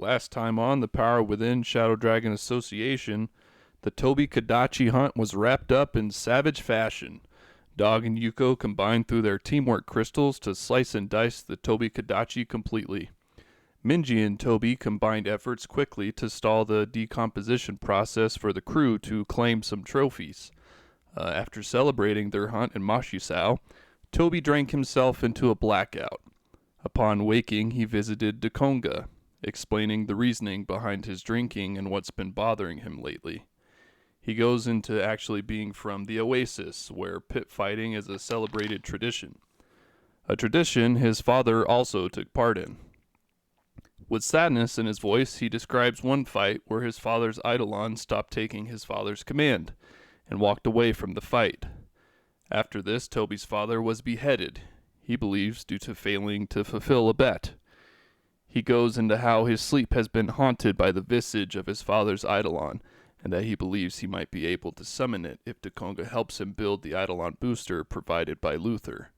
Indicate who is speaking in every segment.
Speaker 1: Last time on the Power Within Shadow Dragon Association, the Tobi Kadachi hunt was wrapped up in savage fashion. Dog and Yuko combined through their teamwork crystals to slice and dice the Tobi Kadachi completely. Minji and Tobi combined efforts quickly to stall the decomposition process for the crew to claim some trophies. After celebrating their hunt in Mashisao, Tobi drank himself into a blackout. Upon waking, he visited Dekonga, explaining the reasoning behind his drinking and what's been bothering him lately. He goes into actually being from the Oasis, where pit fighting is a celebrated tradition. A tradition his father also took part in. With sadness in his voice, he describes one fight where his father's Eidolon stopped taking his father's command and walked away from the fight. After this, Tobi's father was beheaded, he believes due to failing to fulfill a bet. He goes into how his sleep has been haunted by the visage of his father's Eidolon, and that he believes he might be able to summon it if Dekonga helps him build the Eidolon booster provided by Luther.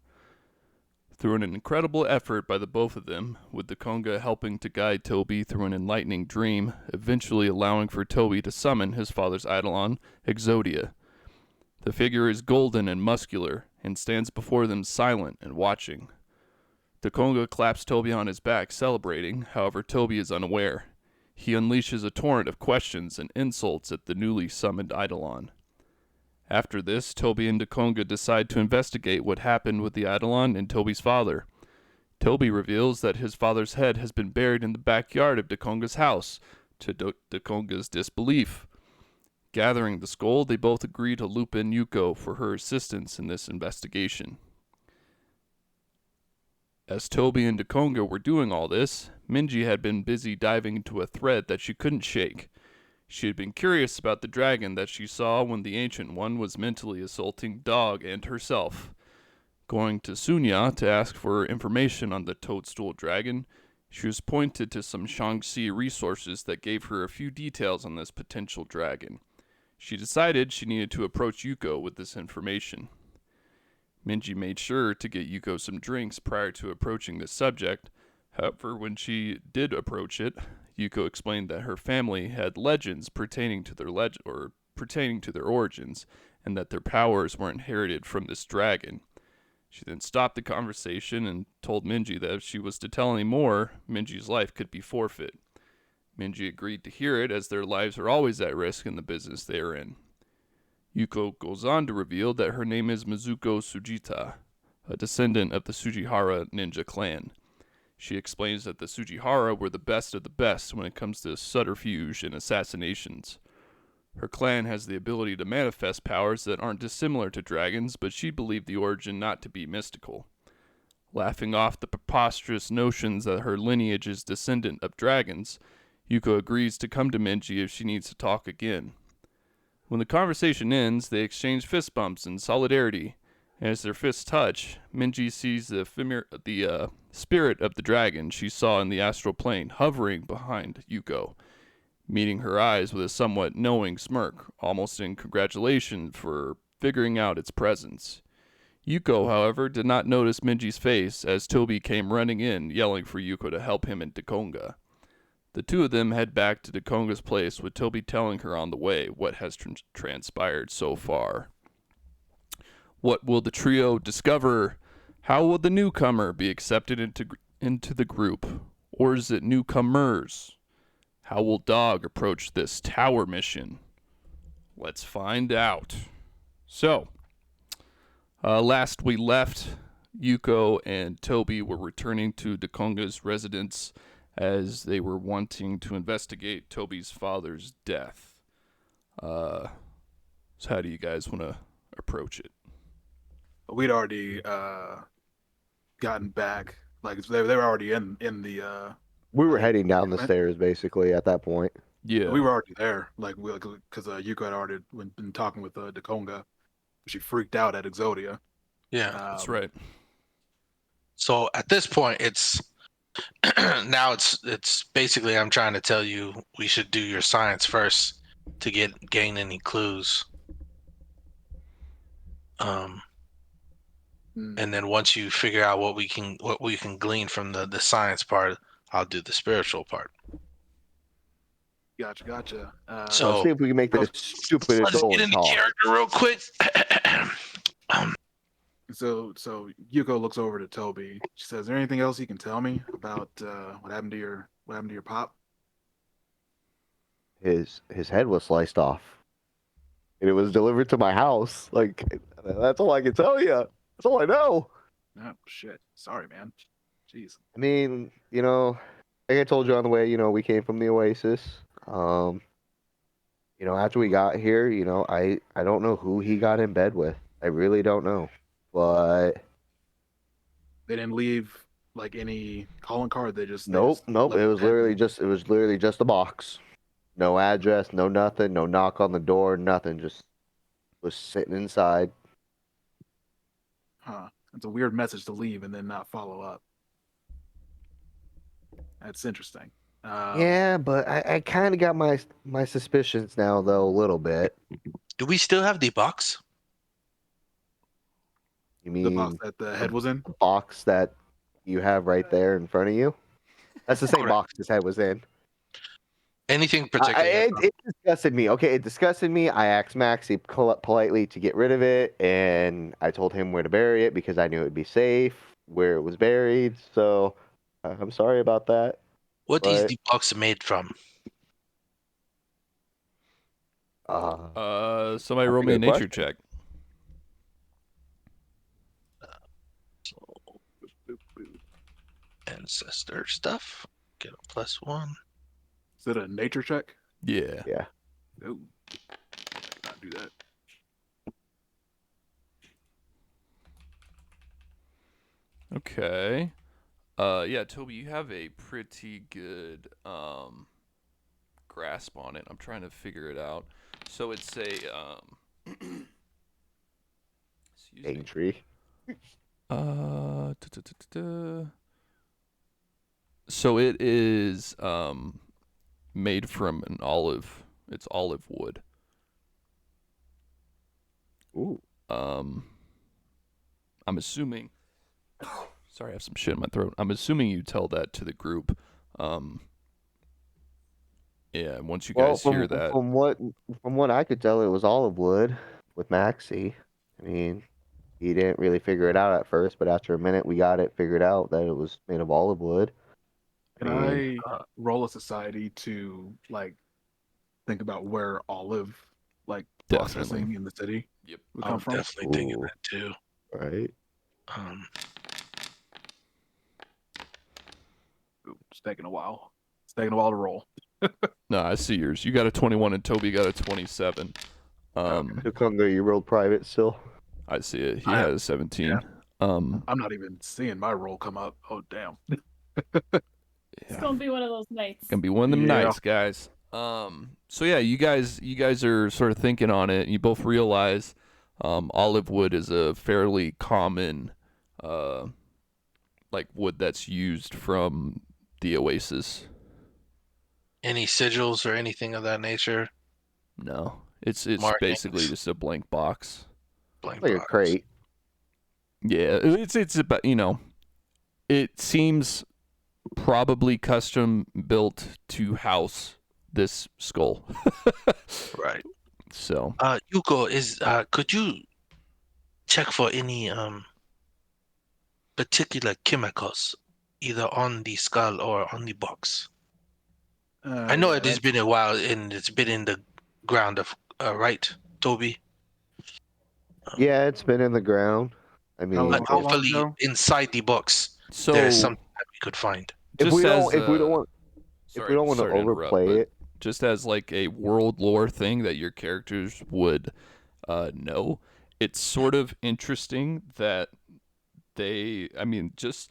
Speaker 1: Through an incredible effort by the both of them, with Dekonga helping to guide Tobi through an enlightening dream, eventually allowing for Tobi to summon his father's Eidolon, Exodia. The figure is golden and muscular, and stands before them silent and watching. Dekonga claps Tobi on his back, celebrating. However, Tobi is unaware. He unleashes a torrent of questions and insults at the newly summoned Eidolon. After this, Tobi and Dekonga decide to investigate what happened with the Eidolon and Tobi's father. Tobi reveals that his father's head has been buried in the backyard of Dekonga's house, to Dekonga's disbelief. Gathering the skull, they both agree to loop in Yuko for her assistance in this investigation. As Tobi and Dekonga were doing all this, Minji had been busy diving into a thread that she couldn't shake. She had been curious about the dragon that she saw when the Ancient One was mentally assaulting Dog and herself. Going to Sunya to ask for information on the Toadstool Dragon, she was pointed to some Shaanxi resources that gave her a few details on this potential dragon. She decided she needed to approach Yuko with this information. Minji made sure to get Yuko some drinks prior to approaching this subject. However, when she did approach it, Yuko explained that her family had legends pertaining to their origins, and that their powers were inherited from this dragon. She then stopped the conversation and told Minji that if she was to tell any more, Minji's life could be forfeit. Minji agreed to hear it, as their lives are always at risk in the business they are in. Yuko goes on to reveal that her name is Mizuko Sujita, a descendant of the Sujihara ninja clan. She explains that the Sujihara were the best of the best when it comes to subterfuge and assassinations. Her clan has the ability to manifest powers that aren't dissimilar to dragons, but she believed the origin not to be mystical. Laughing off the preposterous notions that her lineage is descendant of dragons, Yuko agrees to come to Minji if she needs to talk again. When the conversation ends, they exchange fist bumps in solidarity, and as their fists touch, Minji sees the spirit of the dragon she saw in the astral plane hovering behind Yuko, meeting her eyes with a somewhat knowing smirk, almost in congratulation for figuring out its presence. Yuko, however, did not notice Minji's face as Tobi came running in, yelling for Yuko to help him and Dekonga. The two of them head back to Dekonga's place, with Tobi telling her on the way what has transpired so far. What will the trio discover? How will the newcomer be accepted into the group? Or is it newcomers? How will Dog approach this tower mission? Let's find out. So, last we left, Yuko and Tobi were returning to Dekonga's residence as they were wanting to investigate Tobi's father's death. So how do you guys want to approach it?
Speaker 2: We'd already gotten back. Like they were already in the.
Speaker 3: We were heading down the stairs basically at that point.
Speaker 1: Yeah,
Speaker 2: we were already there. Like because Yuko had already been talking with Dekonga. She freaked out at Exodia.
Speaker 4: Yeah,
Speaker 1: that's right.
Speaker 4: So at this point, it's now it's basically I'm trying to tell you we should do your science first to gain any clues. And then once you figure out what we can glean from the science part, I'll do the spiritual part.
Speaker 2: Gotcha.
Speaker 4: So-
Speaker 3: Let's see if we can make this stupid
Speaker 4: Let's
Speaker 3: adult
Speaker 4: get into
Speaker 3: talk.
Speaker 4: character real quick.
Speaker 2: so Yuko looks over to Toby. She says, "Is there anything else you can tell me about what happened to your pop?"
Speaker 3: His head was sliced off, and it was delivered to my house. Like, that's all I can tell you. That's all I know.
Speaker 2: Oh shit. Sorry, man. Jeez.
Speaker 3: I mean, like I told you on the way, we came from the Oasis. After we got here, I don't know who he got in bed with. I really don't know. But
Speaker 2: They didn't leave like any calling card. They just
Speaker 3: nope. It
Speaker 2: left
Speaker 3: was
Speaker 2: the
Speaker 3: literally just a box. No address, no nothing, no knock on the door, nothing. Just was sitting inside.
Speaker 2: Huh. It's a weird message to leave and then not follow up. That's interesting.
Speaker 3: Yeah, but I kind of got my suspicions now, though, a little bit.
Speaker 4: Do we still have the box?
Speaker 3: You
Speaker 2: The box
Speaker 3: mean
Speaker 2: that the head was in.
Speaker 3: the box that you have right there in front of you? That's the same
Speaker 4: Correct.
Speaker 3: box his head was in.
Speaker 4: Anything particular?
Speaker 3: It disgusted me. Okay, it disgusted me. I asked Maxie politely to get rid of it, and I told him where to bury it because I knew it would be safe where it was buried. So I'm sorry about that.
Speaker 4: What is
Speaker 3: but-
Speaker 4: the box made from?
Speaker 1: Somebody
Speaker 3: That's
Speaker 1: roll
Speaker 3: a
Speaker 1: me a
Speaker 3: good
Speaker 1: nature
Speaker 3: question.
Speaker 1: check.
Speaker 4: Ancestor stuff. Get a +1.
Speaker 2: Is it a nature check?
Speaker 1: Yeah.
Speaker 3: Yeah.
Speaker 2: No. Not do that.
Speaker 1: Okay. Yeah, Toby, you have a pretty good grasp on it. I'm trying to figure it out. So it's a excuse me.
Speaker 3: Aintree.
Speaker 1: So it is made from an olive. It's olive wood.
Speaker 3: Ooh.
Speaker 1: I'm assuming. Sorry, I have some shit in my throat. I'm assuming you tell that to the group. Yeah, and once you guys hear that,
Speaker 3: From what I could tell, it was olive wood with Maxie. I mean, he didn't really figure it out at first, but after a minute, we got it figured out that it was made of olive wood.
Speaker 2: Can
Speaker 3: mean,
Speaker 2: I roll a society to like think about where olive like processing
Speaker 1: Definitely.
Speaker 2: in the city
Speaker 1: Yep.
Speaker 2: would
Speaker 4: I'm
Speaker 2: come from?
Speaker 4: definitely thinking
Speaker 3: Ooh.
Speaker 4: that too.
Speaker 3: Right?
Speaker 4: Um,
Speaker 2: Ooh, it's taking a while. It's taking a while to roll.
Speaker 1: No, I see yours. You got a 21 and Toby got a 27.
Speaker 3: Who come there? You rolled private still?
Speaker 1: I see it. He
Speaker 2: I-
Speaker 1: had a 17.
Speaker 2: yeah.
Speaker 1: Um,
Speaker 2: I'm not even seeing my roll come up. Oh damn.
Speaker 5: It's
Speaker 1: yeah.
Speaker 5: gonna be one of those nights.
Speaker 1: Gonna be one of them
Speaker 2: Yeah.
Speaker 1: nights, guys. So yeah, you guys are sort of thinking on it. And you both realize, olive wood is a fairly common, like wood that's used from the Oasis.
Speaker 4: any sigils or anything of that nature?
Speaker 1: No, it's
Speaker 4: Markings.
Speaker 1: basically just a blank box.
Speaker 4: Blank
Speaker 3: Like a
Speaker 4: box.
Speaker 3: crate.
Speaker 1: Yeah, it's about it seems probably custom built to house this skull.
Speaker 4: Right.
Speaker 1: So
Speaker 4: Yuko, could you check for any particular chemicals either on the skull or on the box? I know
Speaker 2: Yeah,
Speaker 4: it has been a while and it's been in the ground of right, Toby?
Speaker 3: Yeah, it's been in the ground. I mean,
Speaker 2: long-
Speaker 4: But
Speaker 2: how long
Speaker 4: hopefully
Speaker 2: ago?
Speaker 4: inside the box
Speaker 1: so
Speaker 4: there is something that we could find.
Speaker 3: if
Speaker 1: just
Speaker 3: we don't,
Speaker 1: as,
Speaker 3: if we don't want,
Speaker 1: sorry-
Speaker 3: if we don't want to
Speaker 1: sorry interrupt,
Speaker 3: overplay
Speaker 1: but
Speaker 3: it,
Speaker 1: just as like a world lore thing that your characters would know, it's sort of interesting that just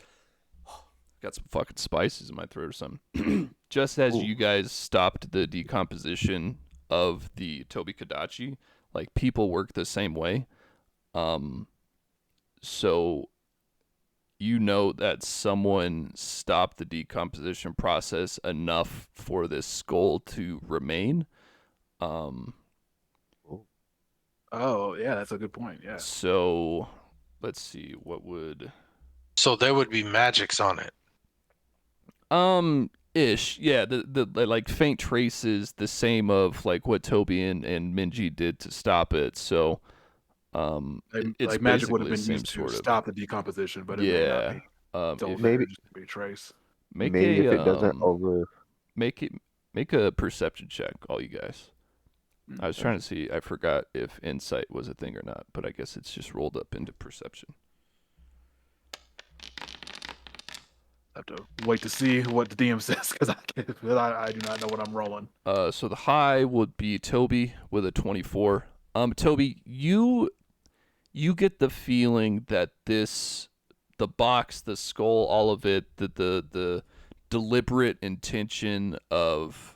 Speaker 1: got some fucking spices in my throat or something. Just as
Speaker 3: Ooh.
Speaker 1: you guys stopped the decomposition of the Toby Kadachi, like people work the same way. So you know that someone stopped the decomposition process enough for this skull to remain.
Speaker 2: Oh yeah, that's a good point. Yeah.
Speaker 1: So let's see what would
Speaker 4: So there would be magics on it.
Speaker 1: Ish, yeah. The like faint traces, the same of like what Toby and Minji did to stop it. So, it's
Speaker 2: Like magic would have
Speaker 1: basically the
Speaker 2: been
Speaker 1: same
Speaker 2: used to
Speaker 1: sort of.
Speaker 2: stop the decomposition, but it may not
Speaker 1: Yeah.
Speaker 2: be. It's all
Speaker 1: If
Speaker 2: there
Speaker 3: Maybe
Speaker 2: just to be trace.
Speaker 1: make
Speaker 3: maybe if
Speaker 1: a
Speaker 3: it doesn't over.
Speaker 1: make a perception check, all you guys. I was
Speaker 2: Okay.
Speaker 1: trying to see. I forgot if insight was a thing or not, but I guess it's just rolled up into perception.
Speaker 2: Have to wait to see what the DM says because I do not know what I'm rolling.
Speaker 1: So the high would be Toby with a 24. Toby, you get the feeling that the box, the skull, all of it, the deliberate intention of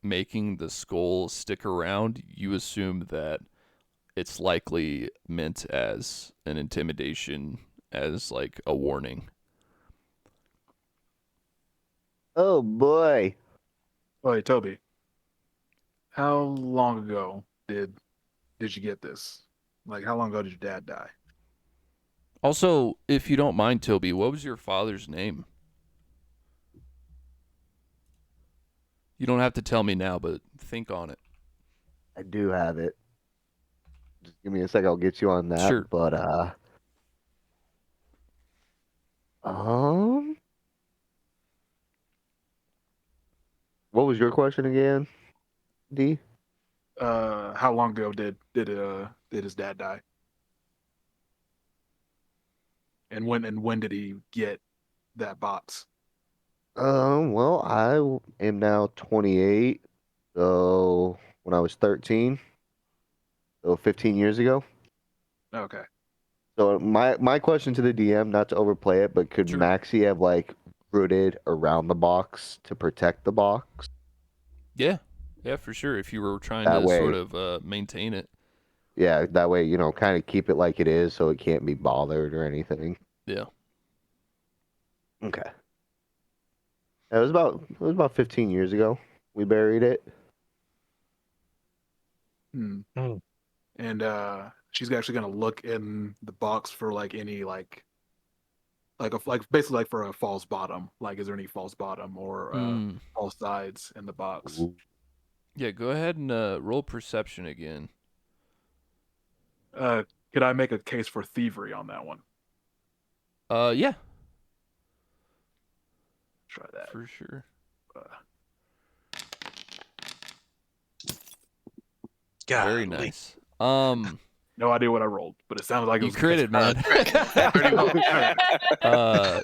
Speaker 1: making the skull stick around, you assume that it's likely meant as an intimidation, as like a warning.
Speaker 3: Oh boy.
Speaker 2: Wait, Toby, how long ago did you get this? Like, how long ago did your dad die?
Speaker 1: Also, if you don't mind, Toby, what was your father's name? You don't have to tell me now, but think on it.
Speaker 3: I do have it. Just give me a sec. I'll get you on that.
Speaker 1: Sure.
Speaker 3: But what was your question again, D?
Speaker 2: How long ago did his dad die? And when did he get that box?
Speaker 3: Well, I am now 28. So when I was 13, so 15 years ago.
Speaker 2: Okay.
Speaker 3: So my question to the DM, not to overplay it, but could
Speaker 1: Sure.
Speaker 3: Maxie have like rooted around the box to protect the box?
Speaker 1: Yeah, for sure. If you were trying
Speaker 3: That
Speaker 1: to
Speaker 3: way-
Speaker 1: sort of maintain it.
Speaker 3: Yeah, that way, kind of keep it like it is so it can't be bothered or anything.
Speaker 1: Yeah.
Speaker 3: Okay. It was about 15 years ago we buried it.
Speaker 2: Hmm.
Speaker 4: Hmm.
Speaker 2: And she's actually gonna look in the box for like any like basically like for a false bottom. Like, is there any false bottom or false sides in the box?
Speaker 3: Ooh.
Speaker 1: Yeah, go ahead and roll perception again.
Speaker 2: Could I make a case for thievery on that one?
Speaker 1: Yeah,
Speaker 2: Try that.
Speaker 1: for sure. Very
Speaker 4: Golly.
Speaker 1: nice.
Speaker 2: No idea what I rolled, but it sounded like it
Speaker 1: You
Speaker 2: was
Speaker 1: critted, man.
Speaker 4: Pretty much.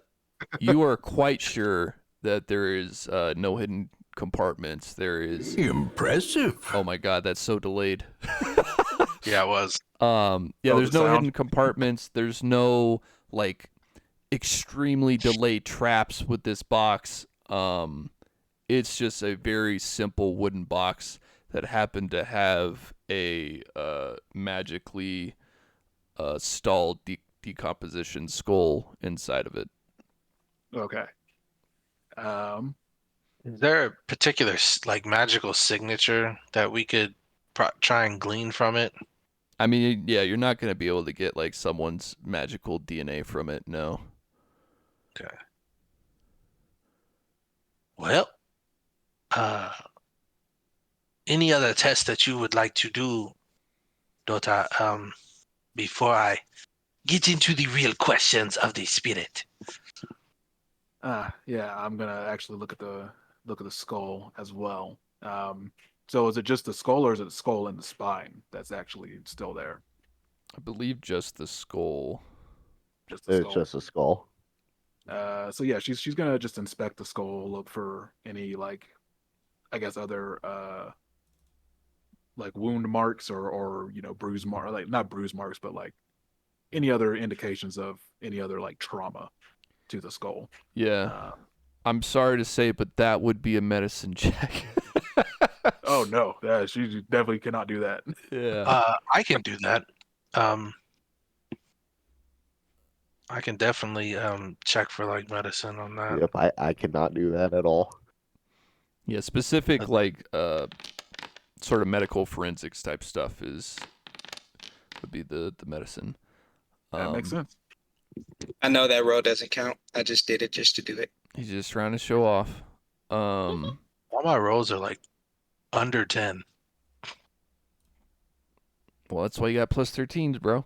Speaker 1: You are quite sure that there is no hidden compartments. There is.
Speaker 6: Impressive.
Speaker 1: Oh my god, that's so delayed.
Speaker 4: Yeah, it was.
Speaker 1: Yeah,
Speaker 2: Oh,
Speaker 1: there's
Speaker 2: the
Speaker 1: no
Speaker 2: sound?
Speaker 1: hidden compartments. There's no like extremely delayed traps with this box. It's just a very simple wooden box that happened to have a magically stalled decomposition skull inside of it.
Speaker 2: Okay.
Speaker 4: Is there a particular like magical signature that we could try and glean from it?
Speaker 1: I mean, yeah, you're not gonna be able to get like someone's magical DNA from it. No.
Speaker 4: Okay. Well, any other tests that you would like to do, Dota, before I get into the real questions of the spirit?
Speaker 2: Yeah, I'm gonna actually look at the skull as well. So is it just the skull, or is it the skull and the spine that's actually still there?
Speaker 1: I believe just the skull.
Speaker 2: Just the
Speaker 3: It's
Speaker 2: skull.
Speaker 3: just a skull.
Speaker 2: So yeah, she's gonna just inspect the skull, look for any like, I guess other like wound marks or bruise mark, like not bruise marks, but like any other indications of any other like trauma to the skull.
Speaker 1: Yeah. I'm sorry to say, but that would be a medicine check.
Speaker 2: Oh no, she definitely cannot do that.
Speaker 1: Yeah.
Speaker 4: I can do that. I can definitely check for like medicine on that.
Speaker 3: Yep, I cannot do that at all.
Speaker 1: Yeah, specific like sort of medical forensics type stuff would be the medicine.
Speaker 2: That makes sense.
Speaker 7: I know that roll doesn't count. I just did it just to do it.
Speaker 1: He's just trying to show off. Um,
Speaker 4: All my rolls are like under 10.
Speaker 1: well, that's why you got plus 13s, bro.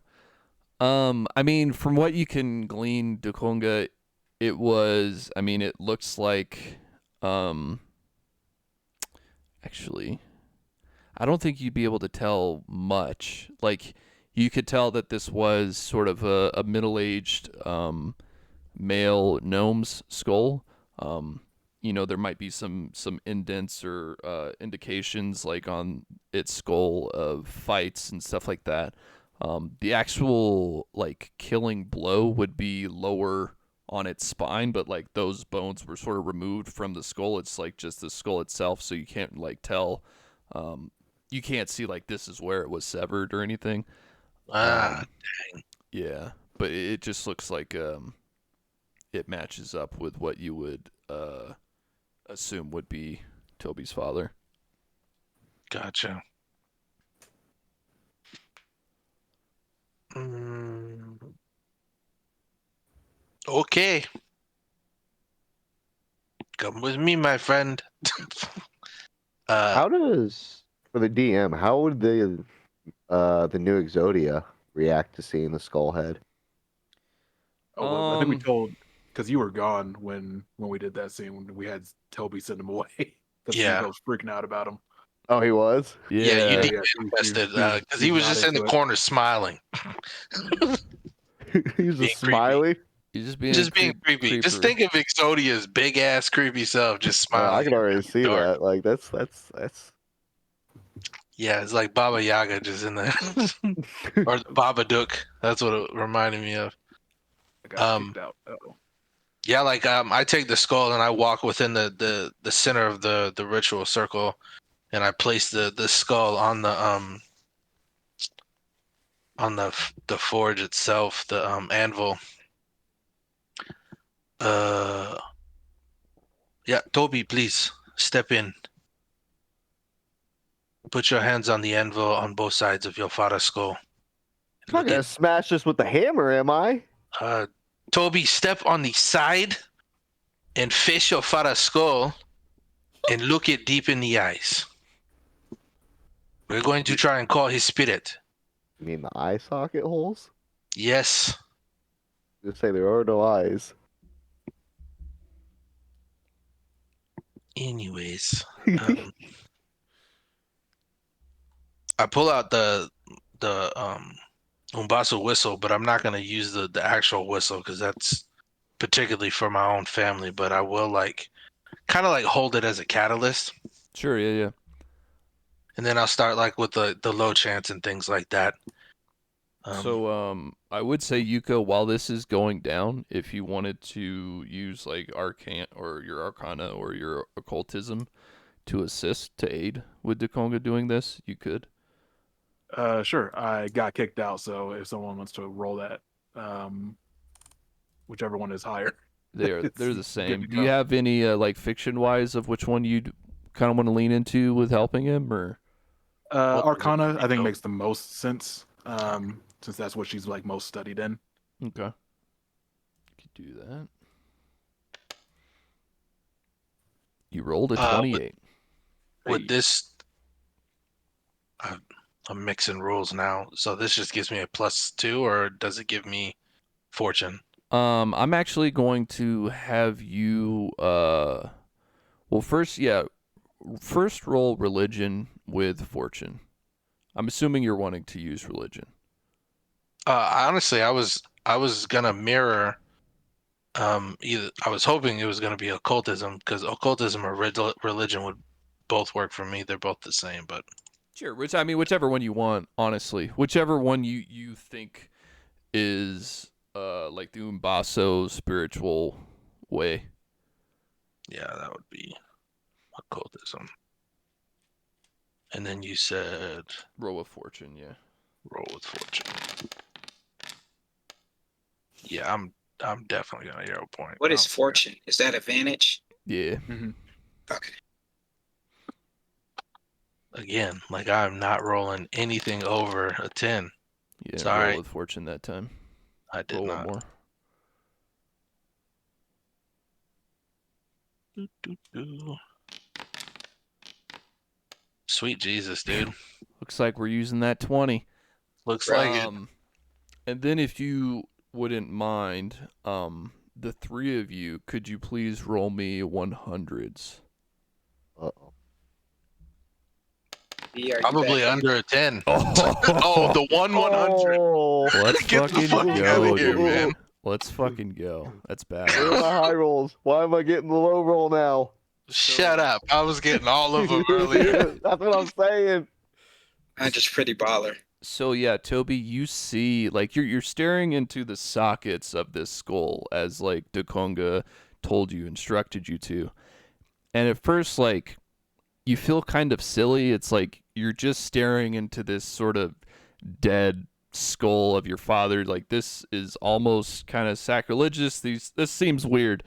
Speaker 1: I mean, from what you can glean, Dukonga, it was. I mean, it looks like. Actually, I don't think you'd be able to tell much. Like, you could tell that this was sort of a middle-aged male gnome's skull. You know, there might be some indents or indications like on its skull of fights and stuff like that. The actual like killing blow would be lower on its spine, but like those bones were sort of removed from the skull. It's like just the skull itself, so you can't like tell. You can't see like this is where it was severed or anything.
Speaker 4: Ah,
Speaker 1: Yeah, but it just looks like it matches up with what you would assume would be Toby's father.
Speaker 4: gotcha. Mm, okay. Come with me, my friend.
Speaker 3: How does for the DM? How would the new Exodia react to seeing the skull head?
Speaker 2: Oh, well, I think we
Speaker 1: Um,
Speaker 2: told because you were gone when we did that scene. When we had Toby send him away because
Speaker 4: Yeah.
Speaker 2: Hugo was freaking out about him.
Speaker 3: Oh, he was.
Speaker 4: Yeah, you
Speaker 1: Yeah,
Speaker 4: did
Speaker 2: Yeah,
Speaker 4: invested
Speaker 2: he was
Speaker 4: because he was
Speaker 2: not
Speaker 4: just in the
Speaker 2: into it.
Speaker 4: corner smiling,
Speaker 3: He's
Speaker 4: Being
Speaker 3: just smiling.
Speaker 1: he's just being
Speaker 4: just being creepy. Just think of Exodia's big ass creepy self just
Speaker 3: Oh, I
Speaker 4: smiling.
Speaker 3: can already see
Speaker 4: Dark.
Speaker 3: that. Like that's
Speaker 4: Yeah, it's like Baba Yaga just in there, or Baba Duck. That's what it reminded me of.
Speaker 2: I got kicked out.
Speaker 4: Yeah, like I take the skull and I walk within the center of the ritual circle, and I place the skull on the forge itself, the anvil. Yeah, Toby, please step in. Put your hands on the anvil on both sides of your father's skull.
Speaker 3: I'm not gonna smash this with the hammer, am I?
Speaker 4: Toby, step on the side and face your father's skull and look it deep in the eyes. We're going to try and call his spirit.
Speaker 3: You mean the eye socket holes?
Speaker 4: Yes.
Speaker 3: Just say there are no eyes.
Speaker 4: Anyways, I pull out the Umbasu whistle, but I'm not gonna use the actual whistle because that's particularly for my own family. But I will like kind of like hold it as a catalyst,
Speaker 1: Sure, yeah.
Speaker 4: and then I'll start like with the low chants and things like that.
Speaker 1: So, I would say, Yuko, while this is going down, if you wanted to use like your Arcana or your occultism to assist, to aid with Dukonga doing this, you could.
Speaker 2: Sure. I got kicked out, so if someone wants to roll that, whichever one is higher.
Speaker 1: They're
Speaker 2: It's
Speaker 1: the
Speaker 2: good
Speaker 1: same.
Speaker 2: to
Speaker 1: Do you
Speaker 2: go.
Speaker 1: have any like fiction wise of which one you'd kind of want to lean into with helping him, or?
Speaker 2: Arcana, I think,
Speaker 4: Go.
Speaker 2: makes the most sense, since that's what she's like most studied in.
Speaker 1: Okay. Could do that. You rolled a 28.
Speaker 4: With this, I'm mixing rules now. So this just gives me a +2, or does it give me fortune?
Speaker 1: I'm actually going to have you well first roll religion with fortune. I'm assuming you're wanting to use religion.
Speaker 4: Honestly, I was gonna mirror. Either I was hoping it was gonna be occultism because occultism or religion would both work for me. They're both the same, but
Speaker 1: Sure, whichever one you want, honestly. Whichever one you think is like the Umbaso spiritual way.
Speaker 4: yeah, that would be occultism. And then you said
Speaker 1: Roll of fortune, yeah.
Speaker 4: roll with fortune. Yeah, I'm definitely gonna hero point.
Speaker 6: What is
Speaker 4: Oh,
Speaker 6: fortune? Is that advantage?
Speaker 1: Yeah.
Speaker 6: Okay.
Speaker 4: again, like I'm not rolling anything over a 10.
Speaker 1: Yeah,
Speaker 4: Sorry.
Speaker 1: roll with fortune that time.
Speaker 4: I did
Speaker 1: Roll one
Speaker 4: not.
Speaker 1: more.
Speaker 4: Doo-doo-doo. Sweet Jesus, dude.
Speaker 1: Looks like we're using that 20.
Speaker 4: Looks like it.
Speaker 1: And then if you wouldn't mind, the three of you, could you please roll me 100s?
Speaker 3: Uh-oh.
Speaker 6: B, are you
Speaker 4: Probably
Speaker 6: back?
Speaker 4: under a 10.
Speaker 1: Oh,
Speaker 4: Oh, the 100.
Speaker 3: Oh,
Speaker 1: let's
Speaker 4: Get the
Speaker 1: fucking
Speaker 4: fuck
Speaker 1: go,
Speaker 4: outta here,
Speaker 1: dude.
Speaker 4: man.
Speaker 1: Let's fucking go. That's
Speaker 3: where are my
Speaker 1: badass.
Speaker 3: high rolls? Why am I getting the low roll now?
Speaker 4: Shut up. I was getting all of them earlier.
Speaker 3: That's what I'm saying.
Speaker 6: I'm just pretty baller.
Speaker 1: So yeah, Toby, you see, like you're staring into the sockets of this skull as like Dekonga told you, instructed you to, and at first, like you feel kind of silly. It's like you're just staring into this sort of dead skull of your father. Like this is almost kind of sacrilegious. This seems weird.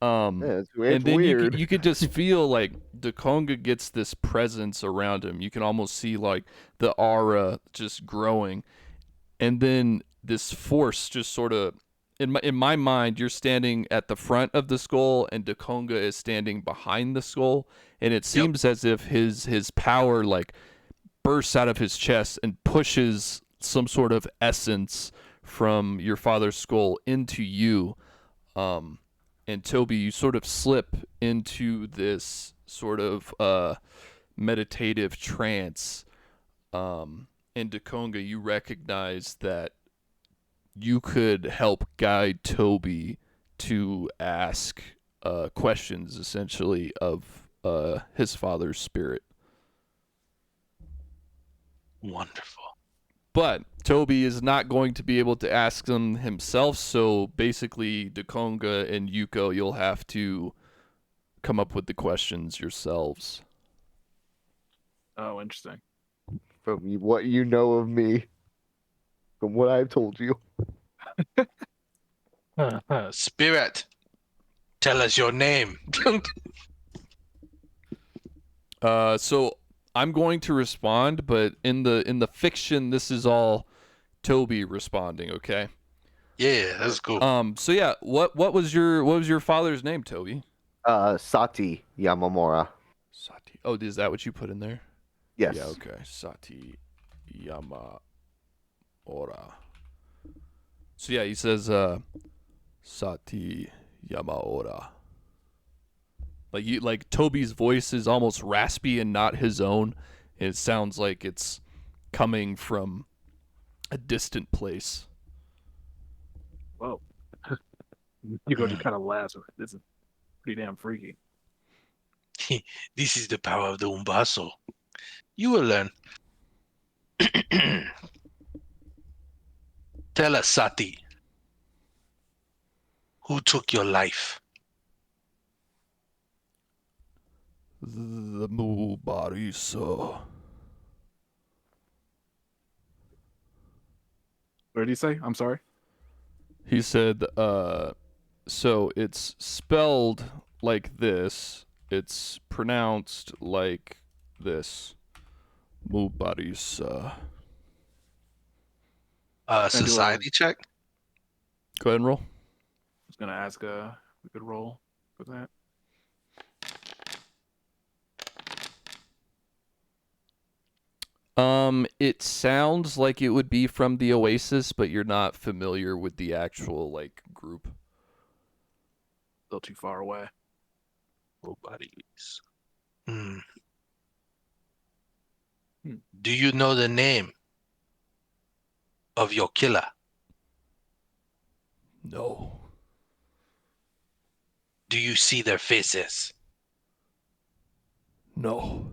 Speaker 3: Yeah, it's
Speaker 1: And then
Speaker 3: weird.
Speaker 1: you could just feel like Dekonga gets this presence around him. You can almost see like the aura just growing, and then this force just sort of in my mind, you're standing at the front of the skull, and Dekonga is standing behind the skull, and it seems as if his power like bursts out of his chest and pushes some sort of essence from your father's skull into you. And Toby, you sort of slip into this sort of meditative trance. And Dekonga, you recognize that you could help guide Toby to ask questions, essentially, of his father's spirit.
Speaker 4: Wonderful.
Speaker 1: But Toby is not going to be able to ask them himself, so basically Dekonga and Yuko, you'll have to come up with the questions yourselves.
Speaker 2: Oh, interesting.
Speaker 3: From what you know of me, from what I've told you.
Speaker 4: Spirit, tell us your name.
Speaker 1: So I'm going to respond, but in the fiction, this is all Toby responding. Okay.
Speaker 4: Yeah, that's cool.
Speaker 1: So yeah, what was your father's name, Toby?
Speaker 3: Sati Yamamura.
Speaker 1: Sati. Oh, is that what you put in there?
Speaker 3: Yes.
Speaker 1: Yeah. Okay. Sati Yamaora. So yeah, he says Sati Yamaora. Like Toby's voice is almost raspy and not his own. It sounds like it's coming from a distant place.
Speaker 2: Whoa. Hugo just kind of laughs. This is pretty damn freaky.
Speaker 4: This is the power of the Umbaso. You will learn. Tell us, Sati, who took your life?
Speaker 1: The Mubarisa.
Speaker 2: What did he say? I'm sorry.
Speaker 1: He said, so it's spelled like this. It's pronounced like this. Mubarisa.
Speaker 4: Society check?
Speaker 1: Go ahead and roll.
Speaker 2: I was gonna ask a good roll for that.
Speaker 1: It sounds like it would be from the Oasis, but you're not familiar with the actual like group.
Speaker 2: A little too far away.
Speaker 4: Nobody's. Do you know the name of your killer?
Speaker 1: No.
Speaker 4: Do you see their faces?
Speaker 1: No.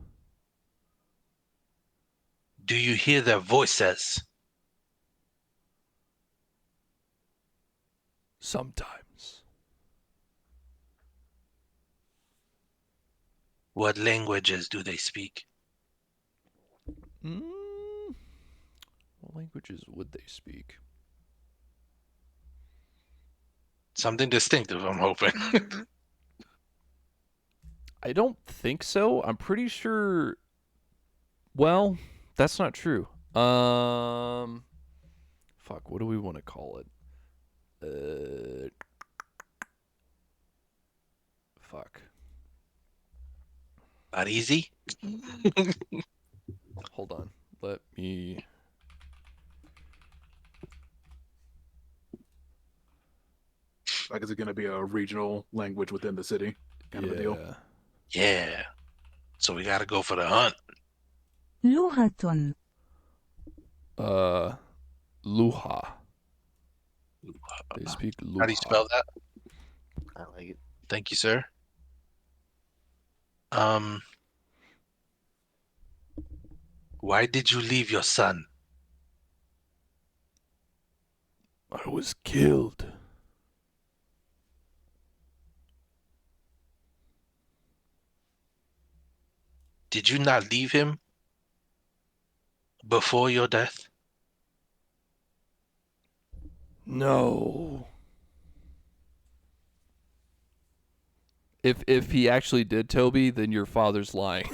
Speaker 4: Do you hear their voices?
Speaker 1: Sometimes.
Speaker 4: What languages do they speak?
Speaker 1: What languages would they speak?
Speaker 4: Something distinctive, I'm hoping.
Speaker 1: I don't think so. I'm pretty sure. Well, that's not true. Fuck. What do we want to call it? Fuck.
Speaker 4: Not easy.
Speaker 1: Hold on. Let me.
Speaker 2: Like, is it going to be a regional language within the city kind of a deal?
Speaker 4: Yeah. So we got to go for the hunt.
Speaker 7: لغة
Speaker 1: Luha. They speak Luha.
Speaker 4: How do you spell that?
Speaker 3: I like it.
Speaker 4: Thank you, sir. Why did you leave your son?
Speaker 1: I was killed.
Speaker 4: Did you not leave him before your death?
Speaker 1: No. If he actually did, Toby, then your father's lying.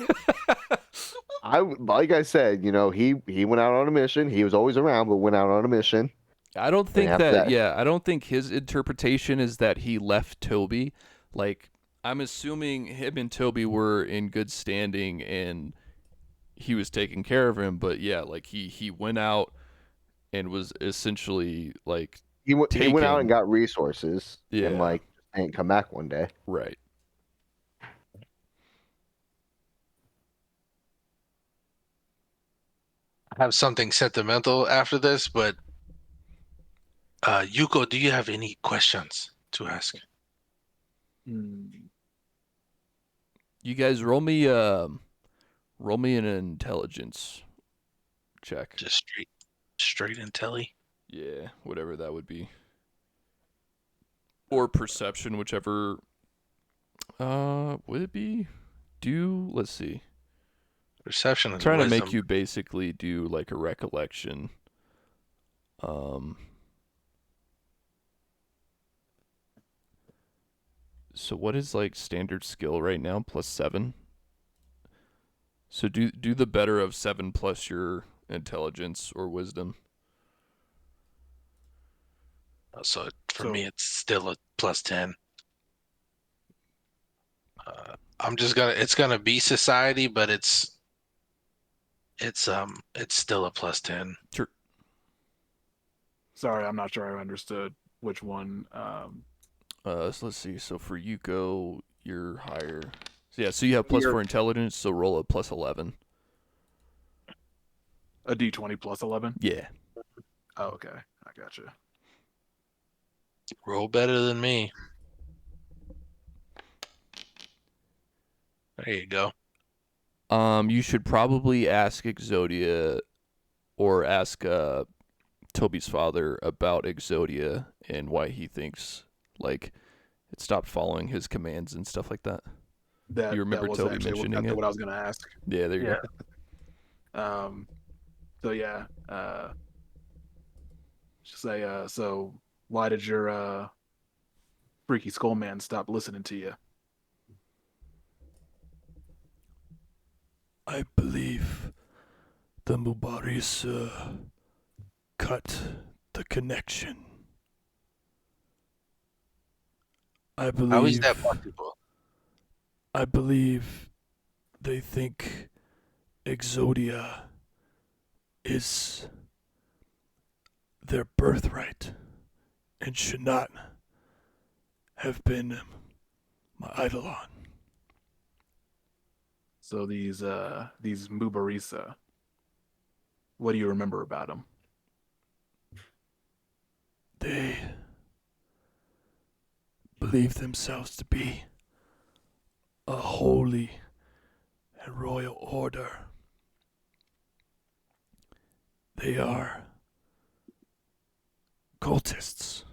Speaker 3: Like I said, he went out on a mission. He was always around, but went out on a mission.
Speaker 1: I don't think
Speaker 3: after
Speaker 1: that,
Speaker 3: that-
Speaker 1: I don't think his interpretation is that he left Toby. Like, I'm assuming him and Toby were in good standing and he was taking care of him, but yeah, like he went out and was essentially like
Speaker 3: He went out
Speaker 1: taken.
Speaker 3: and got resources,
Speaker 1: Yeah.
Speaker 3: and like ain't come back one day.
Speaker 1: Right.
Speaker 4: I have something sentimental after this, but Yuko, do you have any questions to ask?
Speaker 2: Hmm.
Speaker 1: You guys roll me an intelligence check.
Speaker 4: Just straight intelli.
Speaker 1: Yeah, whatever that would be. Or perception, whichever. Would it be? Let's see.
Speaker 4: Perception is
Speaker 1: Trying to
Speaker 4: wisdom.
Speaker 1: make you basically do like a recollection. So what is like standard skill right now? +7. So do the better of 7 plus your intelligence or wisdom.
Speaker 4: So for
Speaker 2: So-
Speaker 4: me, it's still a +10. It's gonna be society, but it's still a +10.
Speaker 2: Sorry, I'm not sure I understood which one.
Speaker 1: So let's see. So for Yuko, you're higher. So yeah, so you have +4 intelligence, so roll a +11.
Speaker 2: A D20 plus 11.
Speaker 1: Yeah.
Speaker 2: Oh, okay, I gotcha.
Speaker 4: Roll better than me. There you go.
Speaker 1: You should probably ask Exodia or ask Toby's father about Exodia and why he thinks like it stopped following his commands and stuff like that.
Speaker 2: That
Speaker 1: You remember
Speaker 2: that was
Speaker 1: Toby
Speaker 2: actually
Speaker 1: mentioning it?
Speaker 2: what I was gonna ask.
Speaker 1: Yeah, there you
Speaker 4: Yeah.
Speaker 2: go. So yeah. Say so why did your freaky skull man stop listening to you?
Speaker 1: I believe the Mubaris cut the connection. I believe.
Speaker 4: How is that possible?
Speaker 1: I believe they think Exodia is their birthright and should not have been my eidolon.
Speaker 2: So these Mubarisa, what do you remember about them?
Speaker 1: They believe themselves to be a holy and royal order. They are cultists.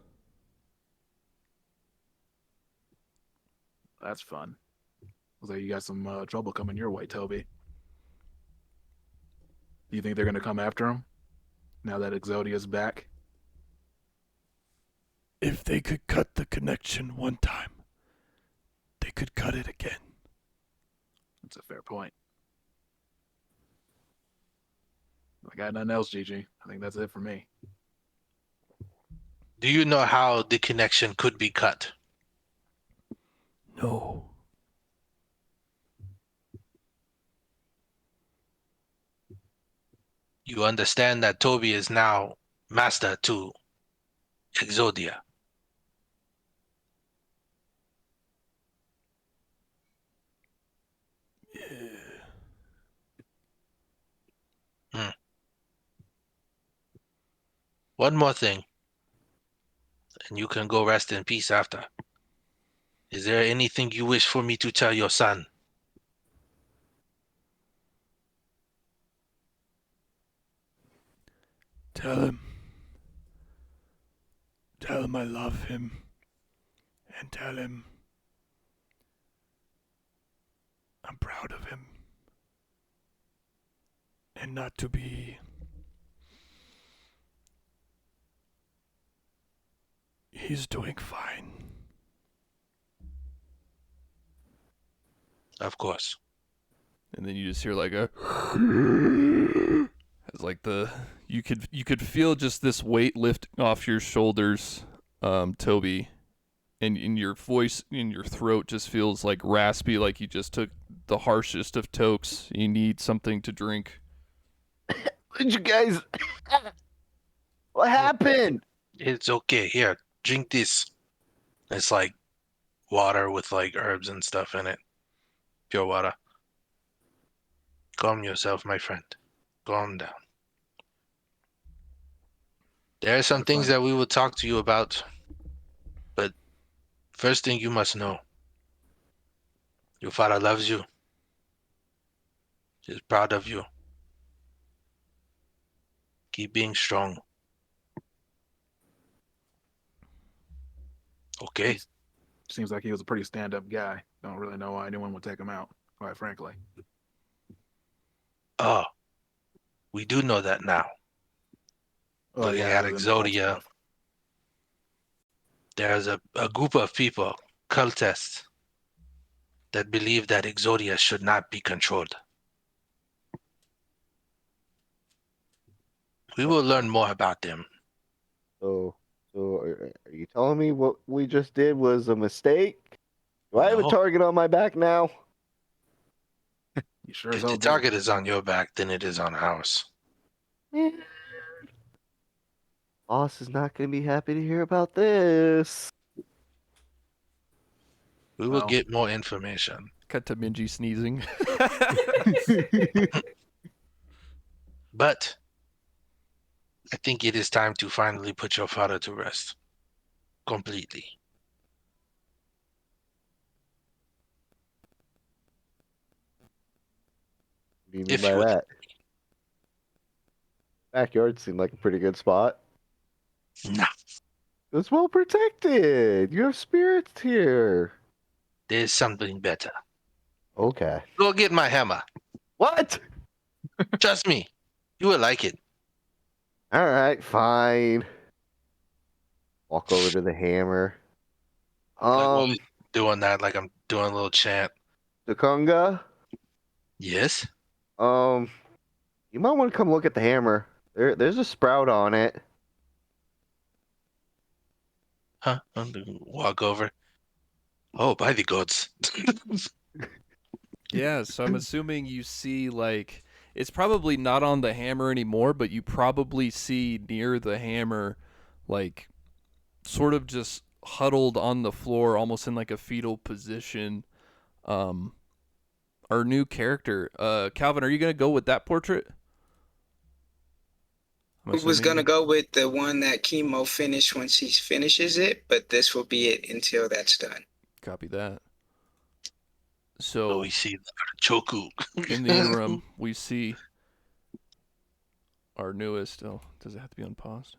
Speaker 2: That's fun. Looks like you got some trouble coming your way, Toby. Do you think they're gonna come after him now that Exodia's back?
Speaker 1: If they could cut the connection one time, they could cut it again.
Speaker 2: That's a fair point. I got nothing else, Gigi. I think that's it for me.
Speaker 4: Do you know how the connection could be cut?
Speaker 1: No.
Speaker 4: You understand that Toby is now master to Exodia. One more thing, and you can go rest in peace after. Is there anything you wish for me to tell your son?
Speaker 1: Tell him. Tell him I love him. And tell him I'm proud of him. And not to be... He's doing fine.
Speaker 4: Of course.
Speaker 1: And then you just hear like a... It's like you could feel just this weight lift off your shoulders, Toby, and in your voice, in your throat, just feels like raspy, like you just took the harshest of tokes. You need something to drink.
Speaker 3: Did you guys? What happened?
Speaker 4: It's okay. Here, drink this. It's like water with like herbs and stuff in it. Pure water. Calm yourself, my friend. Calm down. There are some
Speaker 2: That's
Speaker 4: things
Speaker 2: fine.
Speaker 4: that we will talk to you about, but first thing you must know, your father loves you. He's proud of you. Keep being strong. Okay?
Speaker 2: Seems like he was a pretty stand-up guy. Don't really know why anyone would take him out, quite frankly.
Speaker 4: Oh, we do know that now.
Speaker 2: Oh,
Speaker 4: Looking
Speaker 2: yeah,
Speaker 4: at
Speaker 2: other than the false
Speaker 4: Exodia,
Speaker 2: stuff.
Speaker 4: there's a group of people, cultists, that believe that Exodia should not be controlled. We will learn more about them.
Speaker 3: So are you telling me what we just did was a mistake? Do I have a
Speaker 4: No.
Speaker 3: target on my back now?
Speaker 2: You sure
Speaker 4: If
Speaker 2: as
Speaker 4: the
Speaker 2: hell do.
Speaker 4: target is on your back, then it is on ours.
Speaker 3: Boss is not going to be happy to hear about this.
Speaker 4: We will
Speaker 2: Well.
Speaker 4: get more information.
Speaker 1: Cut to Minji sneezing.
Speaker 4: But I think it is time to finally put your father to rest. Completely.
Speaker 3: What do you mean
Speaker 4: If
Speaker 3: by
Speaker 4: you would.
Speaker 3: that? Backyard seemed like a pretty good spot.
Speaker 4: Nah,
Speaker 3: It's well protected. You have spirits here.
Speaker 4: there's something better.
Speaker 3: Okay.
Speaker 4: Go get my hammer.
Speaker 3: What?
Speaker 4: Trust me, you will like it.
Speaker 3: All right, fine. Walk over to the hammer.
Speaker 4: Like, doing that, like I'm doing a little chant.
Speaker 3: Dakonga,
Speaker 4: Yes?
Speaker 3: you might want to come look at the hammer. There's a sprout on it.
Speaker 4: Huh? I'm gonna walk over. Oh, by the gods.
Speaker 1: Yeah, so I'm assuming you see, like, it's probably not on the hammer anymore, but you probably see near the hammer, like, sort of just huddled on the floor, almost in like a fetal position, our new character. Calvin, are you going to go with that portrait? I'm
Speaker 6: I was
Speaker 1: assuming
Speaker 6: gonna
Speaker 1: you-
Speaker 6: go with the one that Chemo finished when she finishes it, but this will be it until that's done.
Speaker 1: Copy that.
Speaker 4: Oh,
Speaker 1: So,
Speaker 4: we see the Choku.
Speaker 1: in the interim, we see our newest... Oh, does it have to be unpaused?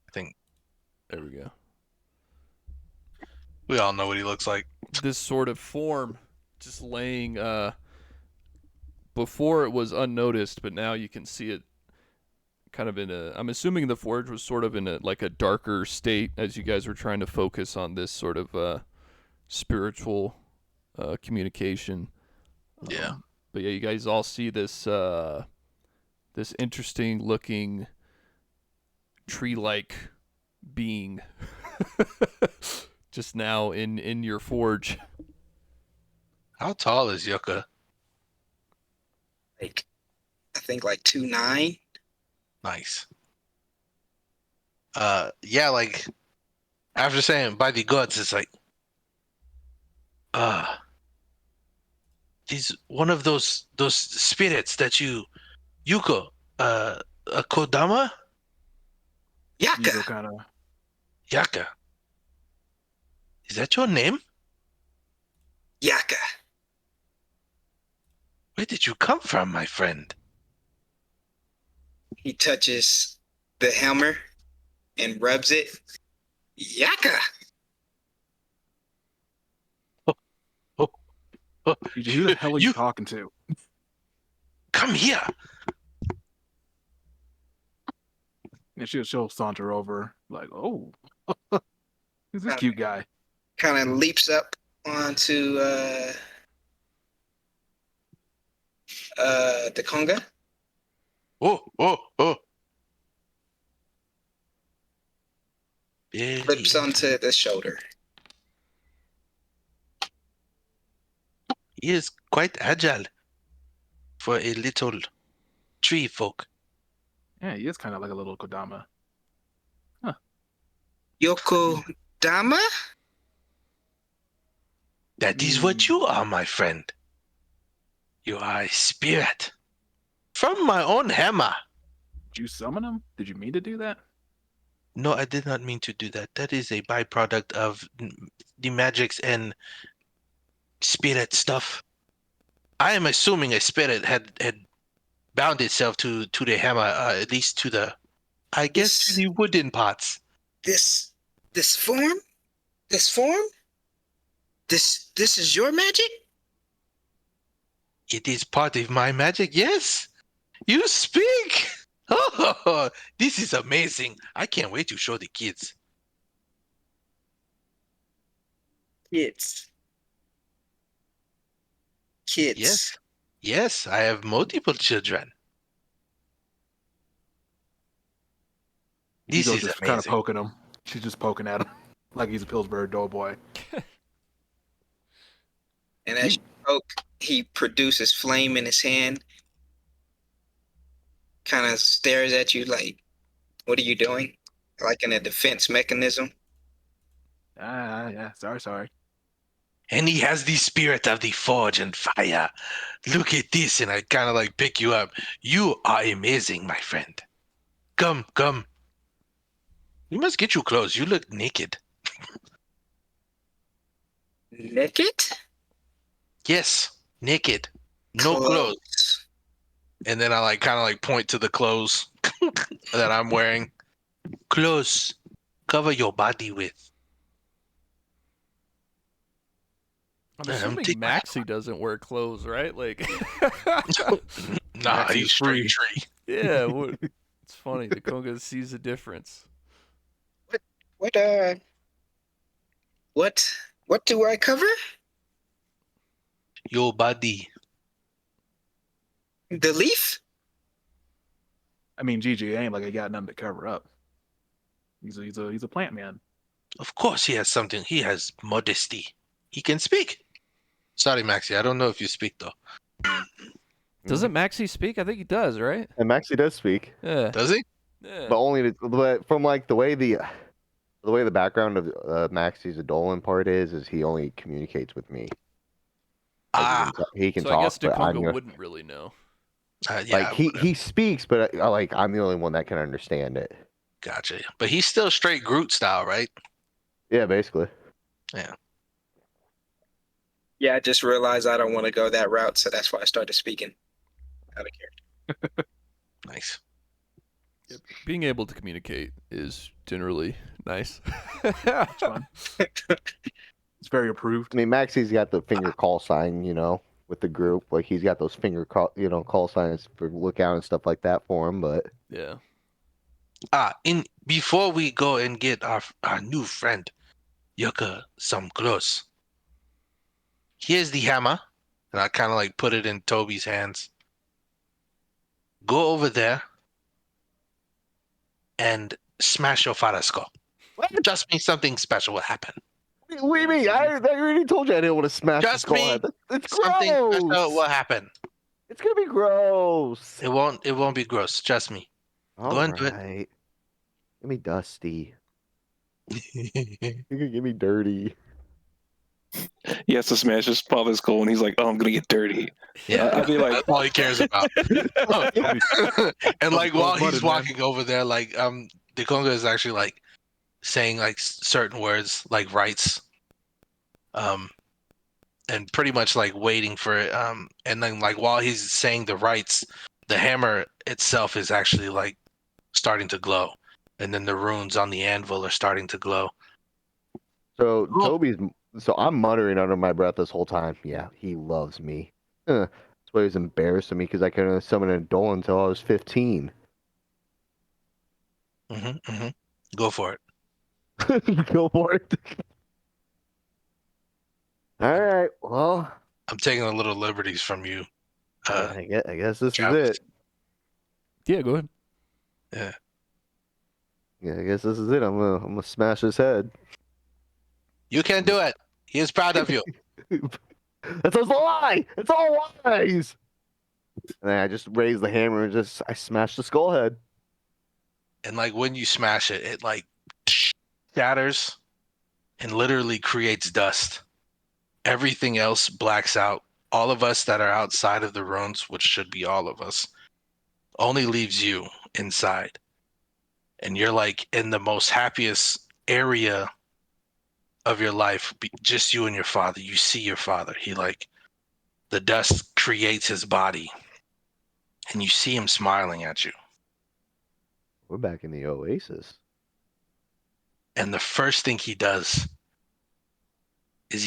Speaker 4: I think
Speaker 1: There we go.
Speaker 4: we all know what he looks like.
Speaker 1: This sort of form just laying before it was unnoticed, but now you can see it kind of in a... I'm assuming the forge was sort of in a like a darker state as you guys were trying to focus on this sort of spiritual communication.
Speaker 4: Yeah.
Speaker 1: But yeah, you guys all see this this interesting looking tree-like being just now in your forge.
Speaker 4: How tall is Yucca?
Speaker 6: Like I think like 2'9".
Speaker 4: Nice. Yeah, like after saying by the gods, it's like, he's one of those spirits that Yuko, a Kodama,
Speaker 2: Yigo
Speaker 6: Yaka.
Speaker 2: kind of.
Speaker 4: Yaka. Is that your name?
Speaker 6: Yaka.
Speaker 4: Where did you come from, my friend?
Speaker 6: He touches the hammer and rubs it. Yaka.
Speaker 2: Who the hell are you
Speaker 4: You
Speaker 2: talking to?
Speaker 4: come here.
Speaker 2: And she'll saunter over, like, oh, who's this cute guy?
Speaker 6: Kind of leaps up onto the conga.
Speaker 4: Oh. Very
Speaker 6: Flips onto the shoulder.
Speaker 4: He is quite agile for a little tree folk.
Speaker 2: Yeah, he is kind of like a little Kodama.
Speaker 6: Yokodama?
Speaker 4: That is what you are, my friend. You are a spirit from my own hammer.
Speaker 2: Did you summon him? Did you mean to do that?
Speaker 4: No, I did not mean to do that. That is a byproduct of the magics and spirit stuff. I am assuming a spirit had bound itself to the hammer, at least to the, I guess, to the wooden parts.
Speaker 6: This form? This form? This is your magic?
Speaker 4: It is part of my magic, yes. You speak. Oh, this is amazing. I can't wait to show the kids.
Speaker 6: Kids.
Speaker 4: Yes, I have multiple children. This
Speaker 2: Yigo's
Speaker 4: is
Speaker 2: just kind of
Speaker 4: amazing.
Speaker 2: poking him. She's just poking at him like he's a Pillsbury Doughboy.
Speaker 6: And as you poke, he produces flame in his hand. Kind of stares at you like, what are you doing? Like in a defense mechanism.
Speaker 2: Yeah, sorry.
Speaker 4: And he has the spirit of the forge and fire. Look at this, and I kind of like pick you up. You are amazing, my friend. Come. We must get you clothes. You look naked.
Speaker 6: Naked?
Speaker 4: Yes, naked. No clothes. And then I like kind of like point to the clothes that I'm wearing. Clothes. Cover your body with.
Speaker 1: I'm assuming Maxie doesn't wear clothes, right? Like,
Speaker 4: nah, he's straight tree.
Speaker 1: Yeah, it's funny. The Conga sees the difference.
Speaker 6: What do I cover?
Speaker 4: Your body.
Speaker 6: The leaf?
Speaker 2: I mean, Gigi ain't like he got nothing to cover up. He's a plant man.
Speaker 4: Of course he has something. He has modesty. He can speak. Sorry, Maxie. I don't know if you speak, though.
Speaker 1: Doesn't Maxie speak? I think he does, right?
Speaker 3: And Maxie does speak,
Speaker 1: Yeah.
Speaker 4: Does he?
Speaker 1: Yeah.
Speaker 3: but from like the way the background of Maxie's Adolan part is he only communicates with me. He can
Speaker 1: So
Speaker 3: talk,
Speaker 1: I guess
Speaker 3: but I'm
Speaker 1: Conga wouldn't really know.
Speaker 4: Yeah,
Speaker 3: like he speaks, but like I'm the only one that can understand it.
Speaker 4: Gotcha. But he's still straight Groot style, right?
Speaker 3: Yeah, basically.
Speaker 6: Yeah, I just realized I don't want to go that route, so that's why I started speaking out of character.
Speaker 4: Nice.
Speaker 1: Being able to communicate is generally nice.
Speaker 2: It's fun. It's very approved.
Speaker 3: I mean, Maxie's got the finger call sign, with the group. Like he's got those finger call signs for lookout and stuff like that for him. But
Speaker 1: Yeah.
Speaker 4: Before we go and get our new friend, Yuka, some clothes. Here's the hammer, and I kind of like put it in Toby's hands. Go over there and smash your father's skull. Just me, something special will happen.
Speaker 3: what do you mean? I already told you I didn't want to smash
Speaker 4: Just
Speaker 3: the skull
Speaker 4: me.
Speaker 3: head. It's
Speaker 4: Something
Speaker 3: gross.
Speaker 4: special will happen.
Speaker 3: It's gonna be gross.
Speaker 4: It won't be gross. Trust me.
Speaker 3: All
Speaker 4: into it.
Speaker 3: right. Give me dusty. You're gonna give me dirty.
Speaker 8: He has to smash his father's skull, and he's like, "Oh, I'm gonna get dirty."
Speaker 4: Yeah,
Speaker 8: I'd be like,
Speaker 4: that's all he cares about. And like while he's walking over there, like Dekonga is actually like saying like certain words like rights, and pretty much like waiting for it. And then like while he's saying the rights, the hammer itself is actually like starting to glow, and then the runes on the anvil are starting to glow.
Speaker 3: So
Speaker 4: Cool.
Speaker 3: So I'm muttering under my breath this whole time. Yeah, he loves me. That's why he was embarrassed of me because I couldn't summon an Adol until I was 15.
Speaker 4: Go for it.
Speaker 3: Go for it. All right. Well,
Speaker 4: I'm taking a little liberties from you.
Speaker 3: I guess this
Speaker 4: Travis.
Speaker 3: is it.
Speaker 1: Yeah, go ahead.
Speaker 3: Yeah, I guess this is it. I'm gonna smash his head.
Speaker 4: You can do it. He is proud of you.
Speaker 3: That's a lie. It's all lies. And then I just raise the hammer and I smash the skull head.
Speaker 4: And like when you smash it, it like shatters and literally creates dust. Everything else blacks out. All of us that are outside of the runes, which should be all of us, only leaves you inside. And you're like in the most happiest area of your life, just you and your father. You see your father. He like, the dust creates his body. And you see him smiling at you.
Speaker 3: We're back in the Oasis.
Speaker 4: And the first thing he does is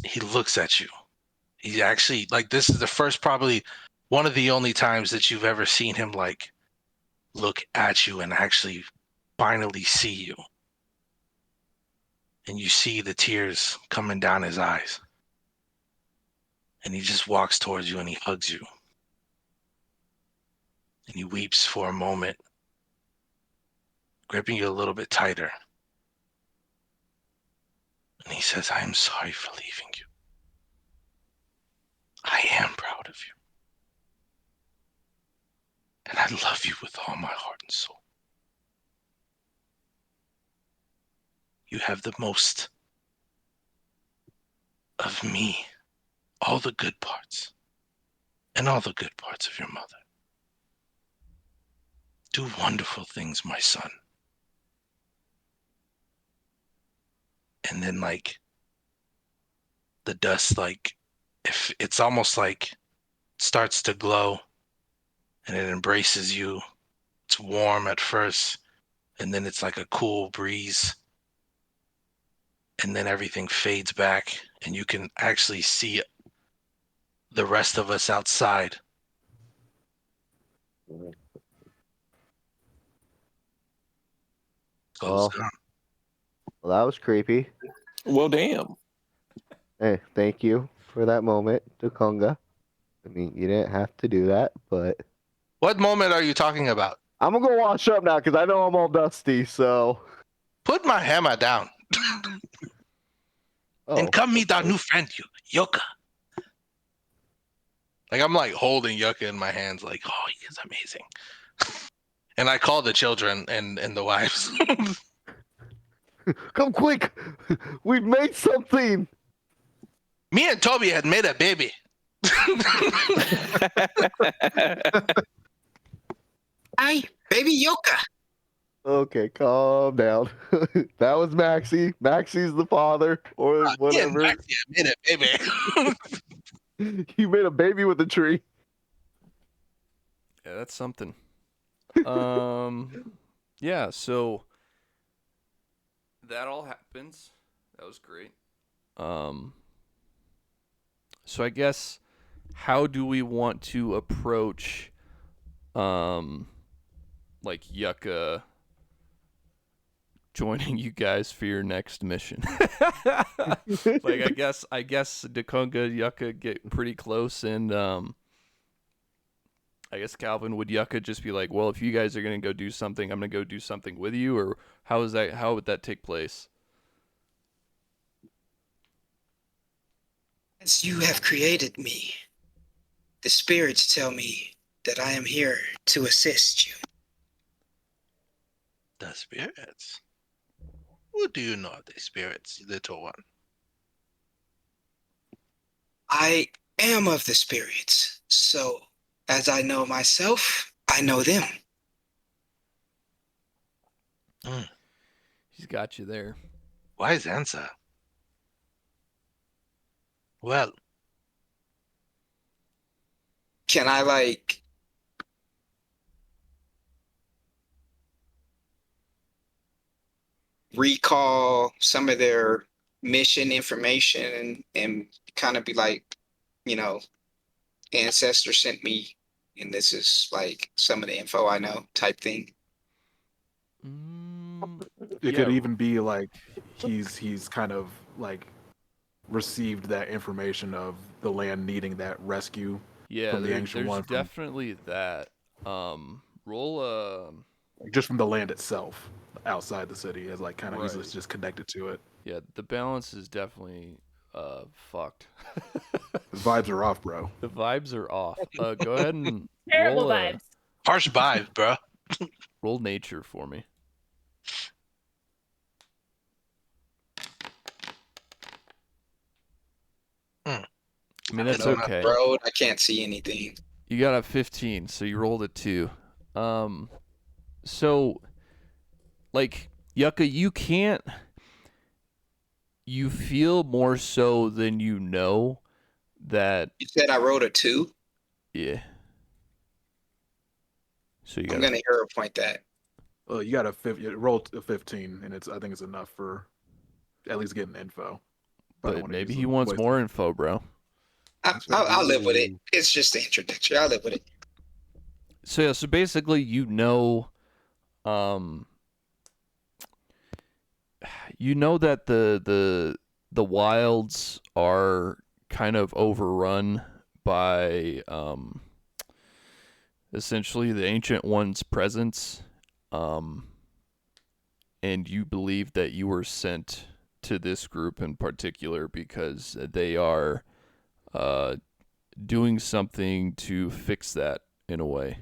Speaker 4: he looks at you. He actually, like, this is the first, probably one of the only times that you've ever seen him like look at you and actually finally see you. And you see the tears coming down his eyes. And he just walks towards you and he hugs you. And he weeps for a moment, gripping you a little bit tighter. And he says, I am sorry for leaving you. I am proud of you. And I love you with all my heart and soul. You have the most of me, all the good parts, and all the good parts of your mother. Do wonderful things, my son. And then like the dust, like if it's almost like starts to glow and it embraces you. It's warm at first, and then it's like a cool breeze. And then everything fades back and you can actually see the rest of us outside.
Speaker 3: Well, that was creepy.
Speaker 8: Well, damn.
Speaker 3: Hey, thank you for that moment, Dekonga. I mean, you didn't have to do that, but
Speaker 4: What moment are you talking about?
Speaker 3: I'm gonna go wash up now because I know I'm all dusty. So
Speaker 4: Put my hammer down and come meet our new friend, Yoka. Like I'm like holding Yucca in my hands, like, oh, he is amazing. And I call the children and the wives.
Speaker 3: Come quick! We've made something.
Speaker 4: Me and Toby had made a baby.
Speaker 6: Hi, baby Yoka.
Speaker 3: Okay, calm down. That was Maxie. Maxie's the father, or whatever.
Speaker 4: Yeah, Maxie had made a baby.
Speaker 3: You made a baby with a tree.
Speaker 1: Yeah, that's something. Yeah, so that all happens. That was great. So I guess how do we want to approach like Yucca joining you guys for your next mission? Like I guess Dekonga, Yucca get pretty close, and I guess Calvin, would Yucca just be like, well, if you guys are gonna go do something, I'm gonna go do something with you, or how would that take place?
Speaker 6: As you have created me, The spirits tell me that I am here to assist you.
Speaker 4: The spirits? Who do you know the spirits, little one?
Speaker 6: I am of the spirits, so as I know myself, I know them.
Speaker 1: He's got you there.
Speaker 4: Wise answer. Well,
Speaker 6: Can I like recall some of their mission information and kind of be like, you know, ancestor sent me and this is like some of the info I know type thing.
Speaker 2: It could
Speaker 1: Yeah.
Speaker 2: even be like he's kind of like received that information of the land needing that rescue.
Speaker 1: Yeah,
Speaker 2: From the Ancient
Speaker 1: there's
Speaker 2: One, from-
Speaker 1: definitely that. Roll a
Speaker 2: just from the land itself outside the city, as like kind of
Speaker 1: Right.
Speaker 2: he's just connected to it.
Speaker 1: yeah. The balance is definitely fucked.
Speaker 2: The vibes are off, bro.
Speaker 1: The vibes are off. Go ahead and
Speaker 5: Terrible
Speaker 1: roll a,
Speaker 5: vibes.
Speaker 4: harsh vibe, bro.
Speaker 1: roll nature for me. I mean that's
Speaker 6: I'm on
Speaker 1: okay.
Speaker 6: the road, I can't see anything.
Speaker 1: You got a 15, so you rolled a 2. So like Yucca, you feel more so than you know that
Speaker 6: You said I wrote a 2.
Speaker 1: yeah. So you
Speaker 6: I'm
Speaker 1: got
Speaker 6: gonna hero point that.
Speaker 2: You got you rolled a 15, and I think it's enough for at least getting info. I don't
Speaker 1: but
Speaker 2: wanna
Speaker 1: maybe
Speaker 2: use
Speaker 1: he
Speaker 2: them
Speaker 1: wants
Speaker 2: wasted.
Speaker 1: more info, bro.
Speaker 6: I'll live with it. It's just the introduction. I'll live with it.
Speaker 1: So yeah, so basically you know that the wilds are kind of overrun by essentially the Ancient One's presence, and you believe that you were sent to this group in particular because they are doing something to fix that in a way.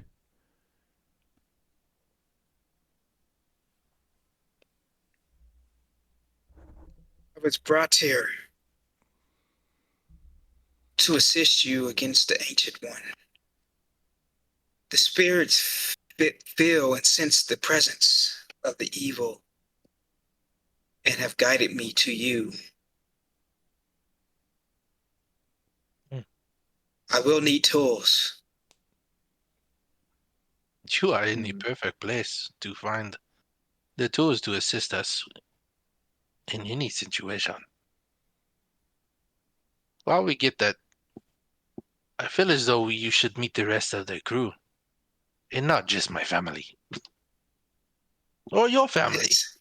Speaker 6: I was brought here to assist you against the Ancient One. The spirits feel and sense the presence of the evil and have guided me to you. I will need tools.
Speaker 4: You are in the perfect place to find the tools to assist us in any situation. While we get that, I feel as though you should meet the rest of the crew, and not just my family. Or your family.
Speaker 6: Yes.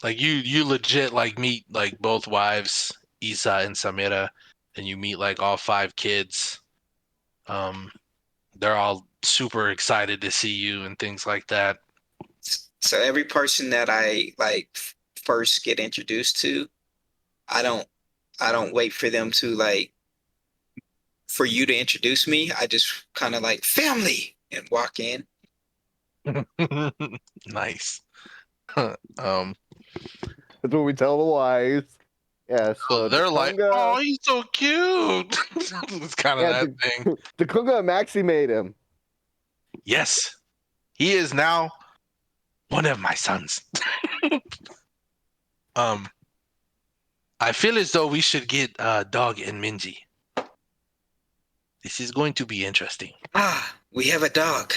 Speaker 4: Like you legit like meet like both wives, Isa and Samira, and you meet like all 5 kids. They're all super excited to see you and things like that.
Speaker 6: So every person that I like first get introduced to, I don't wait for them to like for you to introduce me. I just kind of like family and walk in.
Speaker 4: Nice.
Speaker 3: That's what we tell the wives. Yeah, so
Speaker 4: They're like,
Speaker 3: Kunga-
Speaker 4: oh, he's so cute. It's kind of
Speaker 3: Yeah,
Speaker 4: that thing.
Speaker 3: the Kunga and Maxi made him.
Speaker 4: Yes, he is now one of my sons. I feel as though we should get Dog and Minji. This is going to be interesting.
Speaker 6: Ah, we have a dog.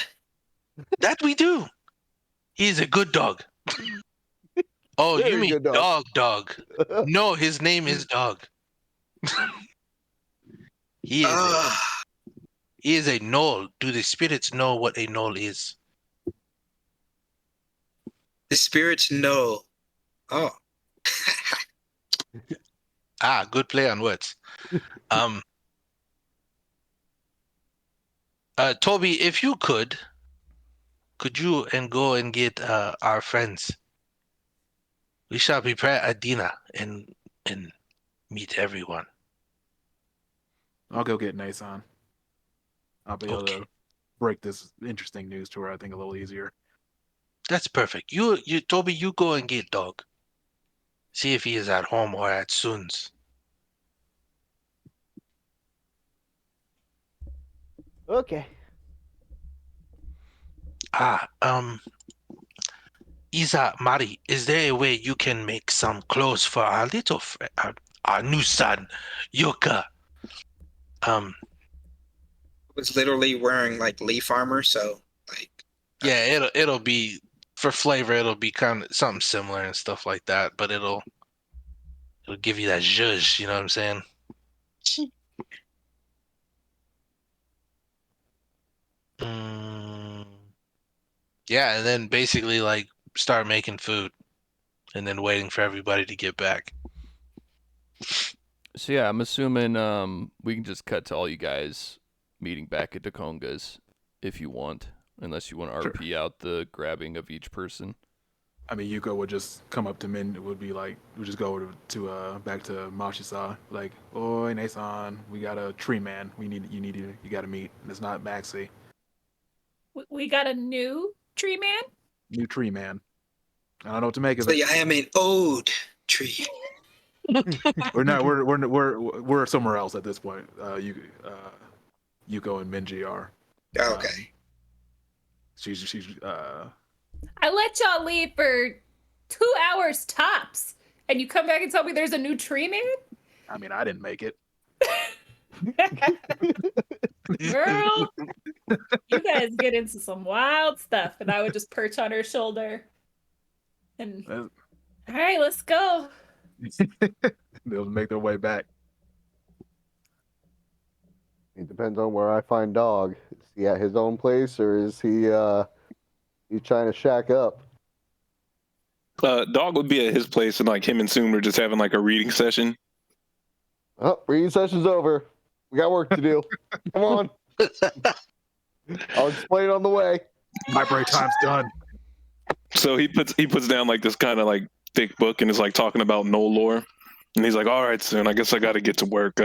Speaker 4: That we do. He is a good dog. Oh,
Speaker 3: Very
Speaker 4: you mean
Speaker 3: good dog.
Speaker 4: Dog? No, his name is Dog. He is a knoll. Do the spirits know what a knoll is?
Speaker 6: The spirits know. Oh.
Speaker 4: Good play on words. Toby, if you could you and go and get our friends? We shall prepare a dinner and meet everyone.
Speaker 2: I'll go get Nason. I'll be able
Speaker 4: Okay.
Speaker 2: to break this interesting news to her, I think, a little easier.
Speaker 4: That's perfect. You, Toby, you go and get dog. See if he is at home or at Sun's.
Speaker 3: Okay.
Speaker 4: Isa, Mari, is there a way you can make some clothes for our little friend, our new son, Yuka?
Speaker 6: Was literally wearing like leaf armor, so like
Speaker 4: Yeah, it'll be for flavor. It'll be kind of something similar and stuff like that, but it'll give you that zhuzh. You know what I'm saying? Yeah, and then basically like start making food, and then waiting for everybody to get back.
Speaker 1: So yeah, I'm assuming we can just cut to all you guys meeting back at Dakonga's if you want, unless you want to
Speaker 2: Sure.
Speaker 1: RP out the grabbing of each person.
Speaker 2: I mean, Yuko would just come up to Min. It would be like, we just go to back to Mashisa. Like, oi, Nason, we got a tree man. You got to meet. And it's not Maxi.
Speaker 5: We got a new tree man?
Speaker 2: New tree man. I don't know what to make of
Speaker 6: so
Speaker 2: it.
Speaker 6: I am an old tree.
Speaker 2: We're not. We're somewhere else at this point. Yuko and Minji are.
Speaker 6: Okay.
Speaker 2: She's
Speaker 5: I let y'all leave for 2 hours tops, and you come back and tell me there's a new tree man?
Speaker 2: I mean, I didn't make it.
Speaker 5: Girl, you guys get into some wild stuff, and I would just perch on her shoulder. And all right, let's go.
Speaker 2: They'll make their way back.
Speaker 3: It depends on where I find Dog. Is he at his own place or is he trying to shack up?
Speaker 8: Dog would be at his place, and like him and Soon were just having like a reading session.
Speaker 3: Oh, reading session's over. We got work to do. Come on. I'll explain on the way.
Speaker 2: My break time's done.
Speaker 8: So he puts down like this kind of like thick book and is like talking about no lore, and he's like, "All right, Soon, I guess I got to get to work.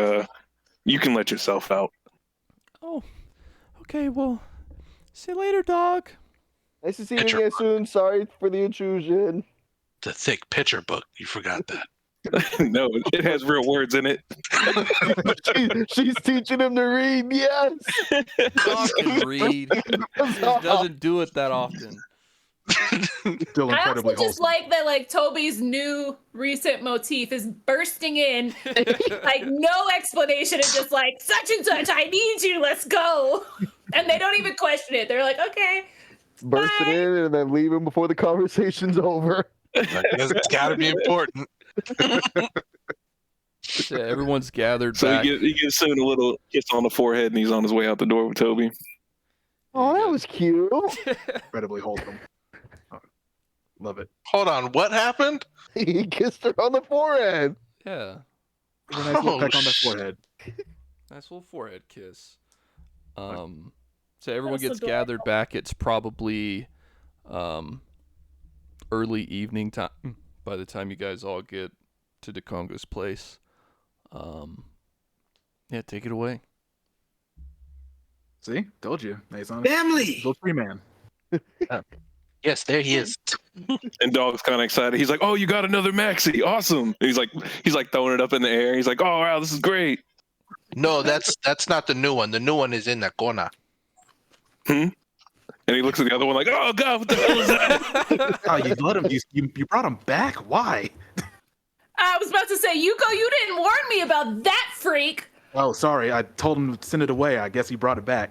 Speaker 8: You can let yourself out."
Speaker 1: Oh, okay. Well, see you later, dog.
Speaker 3: Nice to see you again soon. Sorry for the intrusion.
Speaker 4: The thick picture book. You forgot that.
Speaker 8: No, it has real words in it.
Speaker 3: She's teaching him to read. Yes.
Speaker 1: Dog can read. He doesn't do it that often.
Speaker 2: Still
Speaker 5: I
Speaker 2: incredibly
Speaker 5: also just
Speaker 2: wholesome.
Speaker 5: like that, like, Toby's new recent motif is bursting in, like, no explanation, and just like, such and such, I need you, let's go. And they don't even question it. They're like, okay.
Speaker 3: Bursting in and then leaving before the conversation's over.
Speaker 4: It's got to be important.
Speaker 1: So everyone's gathered
Speaker 8: So
Speaker 1: back.
Speaker 8: he gives Soon a little kiss on the forehead, and he's on his way out the door with Toby.
Speaker 3: Oh, that was cute.
Speaker 2: Incredibly wholesome. Oh, love it.
Speaker 4: Hold on, what happened?
Speaker 3: He kissed her on the forehead.
Speaker 1: Yeah,
Speaker 2: Give her a nice little
Speaker 4: Oh,
Speaker 2: peck on the
Speaker 4: sh-
Speaker 2: forehead.
Speaker 1: nice little forehead kiss. So everyone
Speaker 5: That's
Speaker 1: gets gathered back. It's probably early evening time by the time you guys all get to Dakonga's place. Yeah, take it away.
Speaker 2: See, told you, Nason.
Speaker 6: Family.
Speaker 2: Little tree man.
Speaker 4: Yes, there he is.
Speaker 8: And Dog's kind of excited. He's like, "Oh, you got another Maxi! Awesome!" And he's like throwing it up in the air. He's like, "Oh wow, this is great!"
Speaker 4: No, that's not the new one. The new one is in the corner.
Speaker 8: And he looks at the other one like, "Oh God, what the hell is that?"
Speaker 2: Oh, you let him. You brought him back. Why?
Speaker 5: I was about to say, Yuko, you didn't warn me about that freak.
Speaker 2: Oh, sorry. I told him to send it away. I guess he brought it back.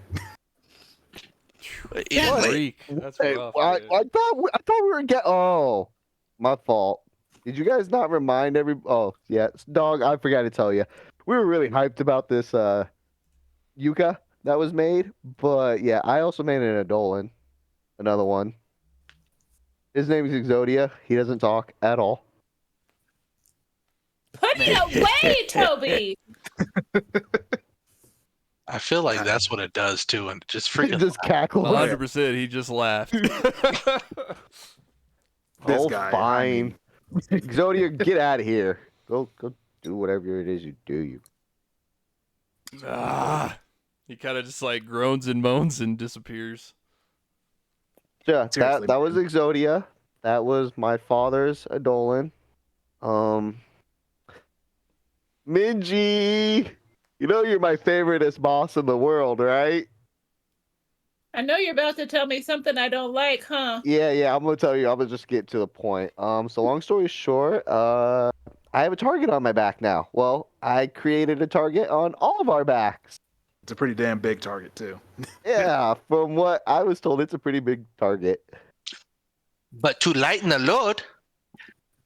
Speaker 1: Freak. That's
Speaker 3: Hey,
Speaker 1: rough.
Speaker 3: I
Speaker 1: dude.
Speaker 3: thought we were getting. Oh, my fault. Did you guys not remind every? Oh, yeah, Dog. I forgot to tell you. We were really hyped about this Yuka that was made, but yeah, I also made an Adolan, another one. His name is Exodia. He doesn't talk at all.
Speaker 5: Put it away, Toby.
Speaker 4: I feel like that's what it does too, and just freaking.
Speaker 3: Just cackle.
Speaker 1: 100%. He just laughed.
Speaker 2: This
Speaker 3: Oh,
Speaker 2: guy.
Speaker 3: fine. Exodia, get out of here. Go do whatever it is you do. You.
Speaker 1: He kind of just like groans and moans and disappears.
Speaker 3: Yeah,
Speaker 2: Seriously,
Speaker 3: that was
Speaker 2: man.
Speaker 3: Exodia. That was my father's Adolin. Minji, you know you're my favoriteest boss in the world, right?
Speaker 5: I know you're about to tell me something I don't like, huh?
Speaker 3: Yeah, I'm gonna tell you. I'm gonna just get to the point. So long story short, I have a target on my back now. Well, I created a target on all of our backs.
Speaker 2: It's a pretty damn big target too.
Speaker 3: Yeah, from what I was told, it's a pretty big target.
Speaker 4: But to lighten the load,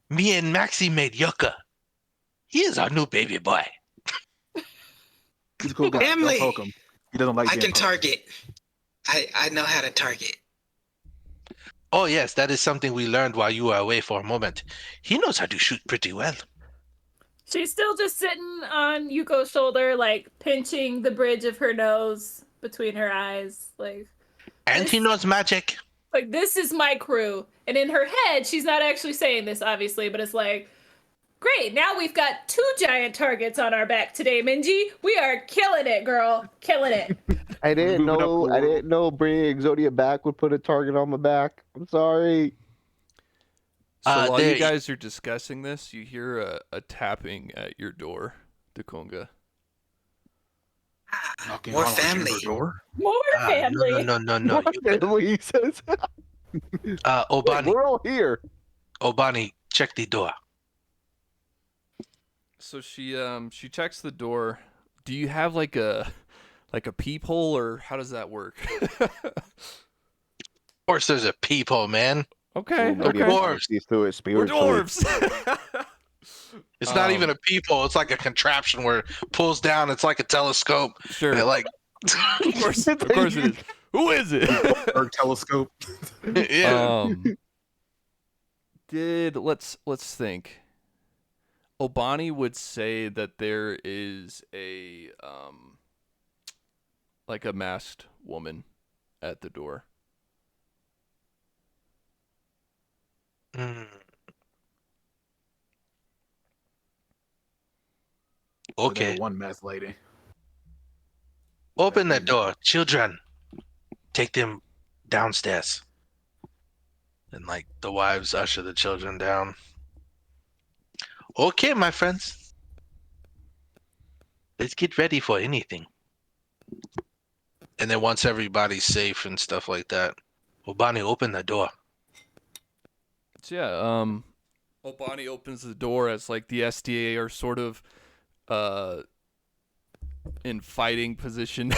Speaker 4: me and Maxie made Yucca. He is our new baby boy.
Speaker 2: He's a cool guy.
Speaker 6: Family.
Speaker 2: Don't poke him. He doesn't like
Speaker 6: I
Speaker 2: being
Speaker 6: can
Speaker 2: poked.
Speaker 6: target. I know how to target.
Speaker 4: Oh yes, that is something we learned while you were away for a moment. He knows how to shoot pretty well.
Speaker 5: She's still just sitting on Yuko's shoulder, like pinching the bridge of her nose between her eyes,
Speaker 4: And he
Speaker 5: This-
Speaker 4: knows magic.
Speaker 5: like this is my crew. And in her head, she's not actually saying this, obviously, but it's like, great, now we've got 2 giant targets on our back today, Minji. We are killing it, girl. Killing it.
Speaker 3: I didn't
Speaker 2: Moving up
Speaker 3: know.
Speaker 2: the
Speaker 3: I
Speaker 2: world.
Speaker 3: didn't know bringing Exodia back would put a target on my back. I'm sorry.
Speaker 1: So while you
Speaker 4: there-
Speaker 1: guys are discussing this, you hear a tapping at your door, Dakonga.
Speaker 2: Knocking
Speaker 6: More
Speaker 2: on our chamber
Speaker 6: family.
Speaker 2: door.
Speaker 5: More family.
Speaker 4: No.
Speaker 3: Family, he says.
Speaker 4: Obani,
Speaker 3: We're all here.
Speaker 4: Obani, check the door.
Speaker 1: So she checks the door. Do you have like a peephole, or how does that work?
Speaker 4: Of course, there's a peephole, man.
Speaker 1: Okay,
Speaker 3: Nobody
Speaker 1: okay.
Speaker 4: Dwarves.
Speaker 3: sees through it
Speaker 1: We're
Speaker 3: spiritually.
Speaker 1: dwarves.
Speaker 4: It's not even a peephole. It's like a contraption where it pulls down. It's like a telescope.
Speaker 1: Sure.
Speaker 4: And it like,
Speaker 1: Of course it is. Who is it?
Speaker 2: Or telescope.
Speaker 4: yeah.
Speaker 1: Let's think. Obani would say that there is a like a masked woman at the door.
Speaker 4: Mm.
Speaker 2: Or they
Speaker 4: Okay.
Speaker 2: were one mess lady.
Speaker 4: Open the door. Children, take them downstairs. And like the wives usher the children down. Okay, my friends. Let's get ready for anything. And then once everybody's safe and stuff like that, Obani, open the door.
Speaker 1: So yeah, Obani opens the door as like the SDA are sort of in fighting position.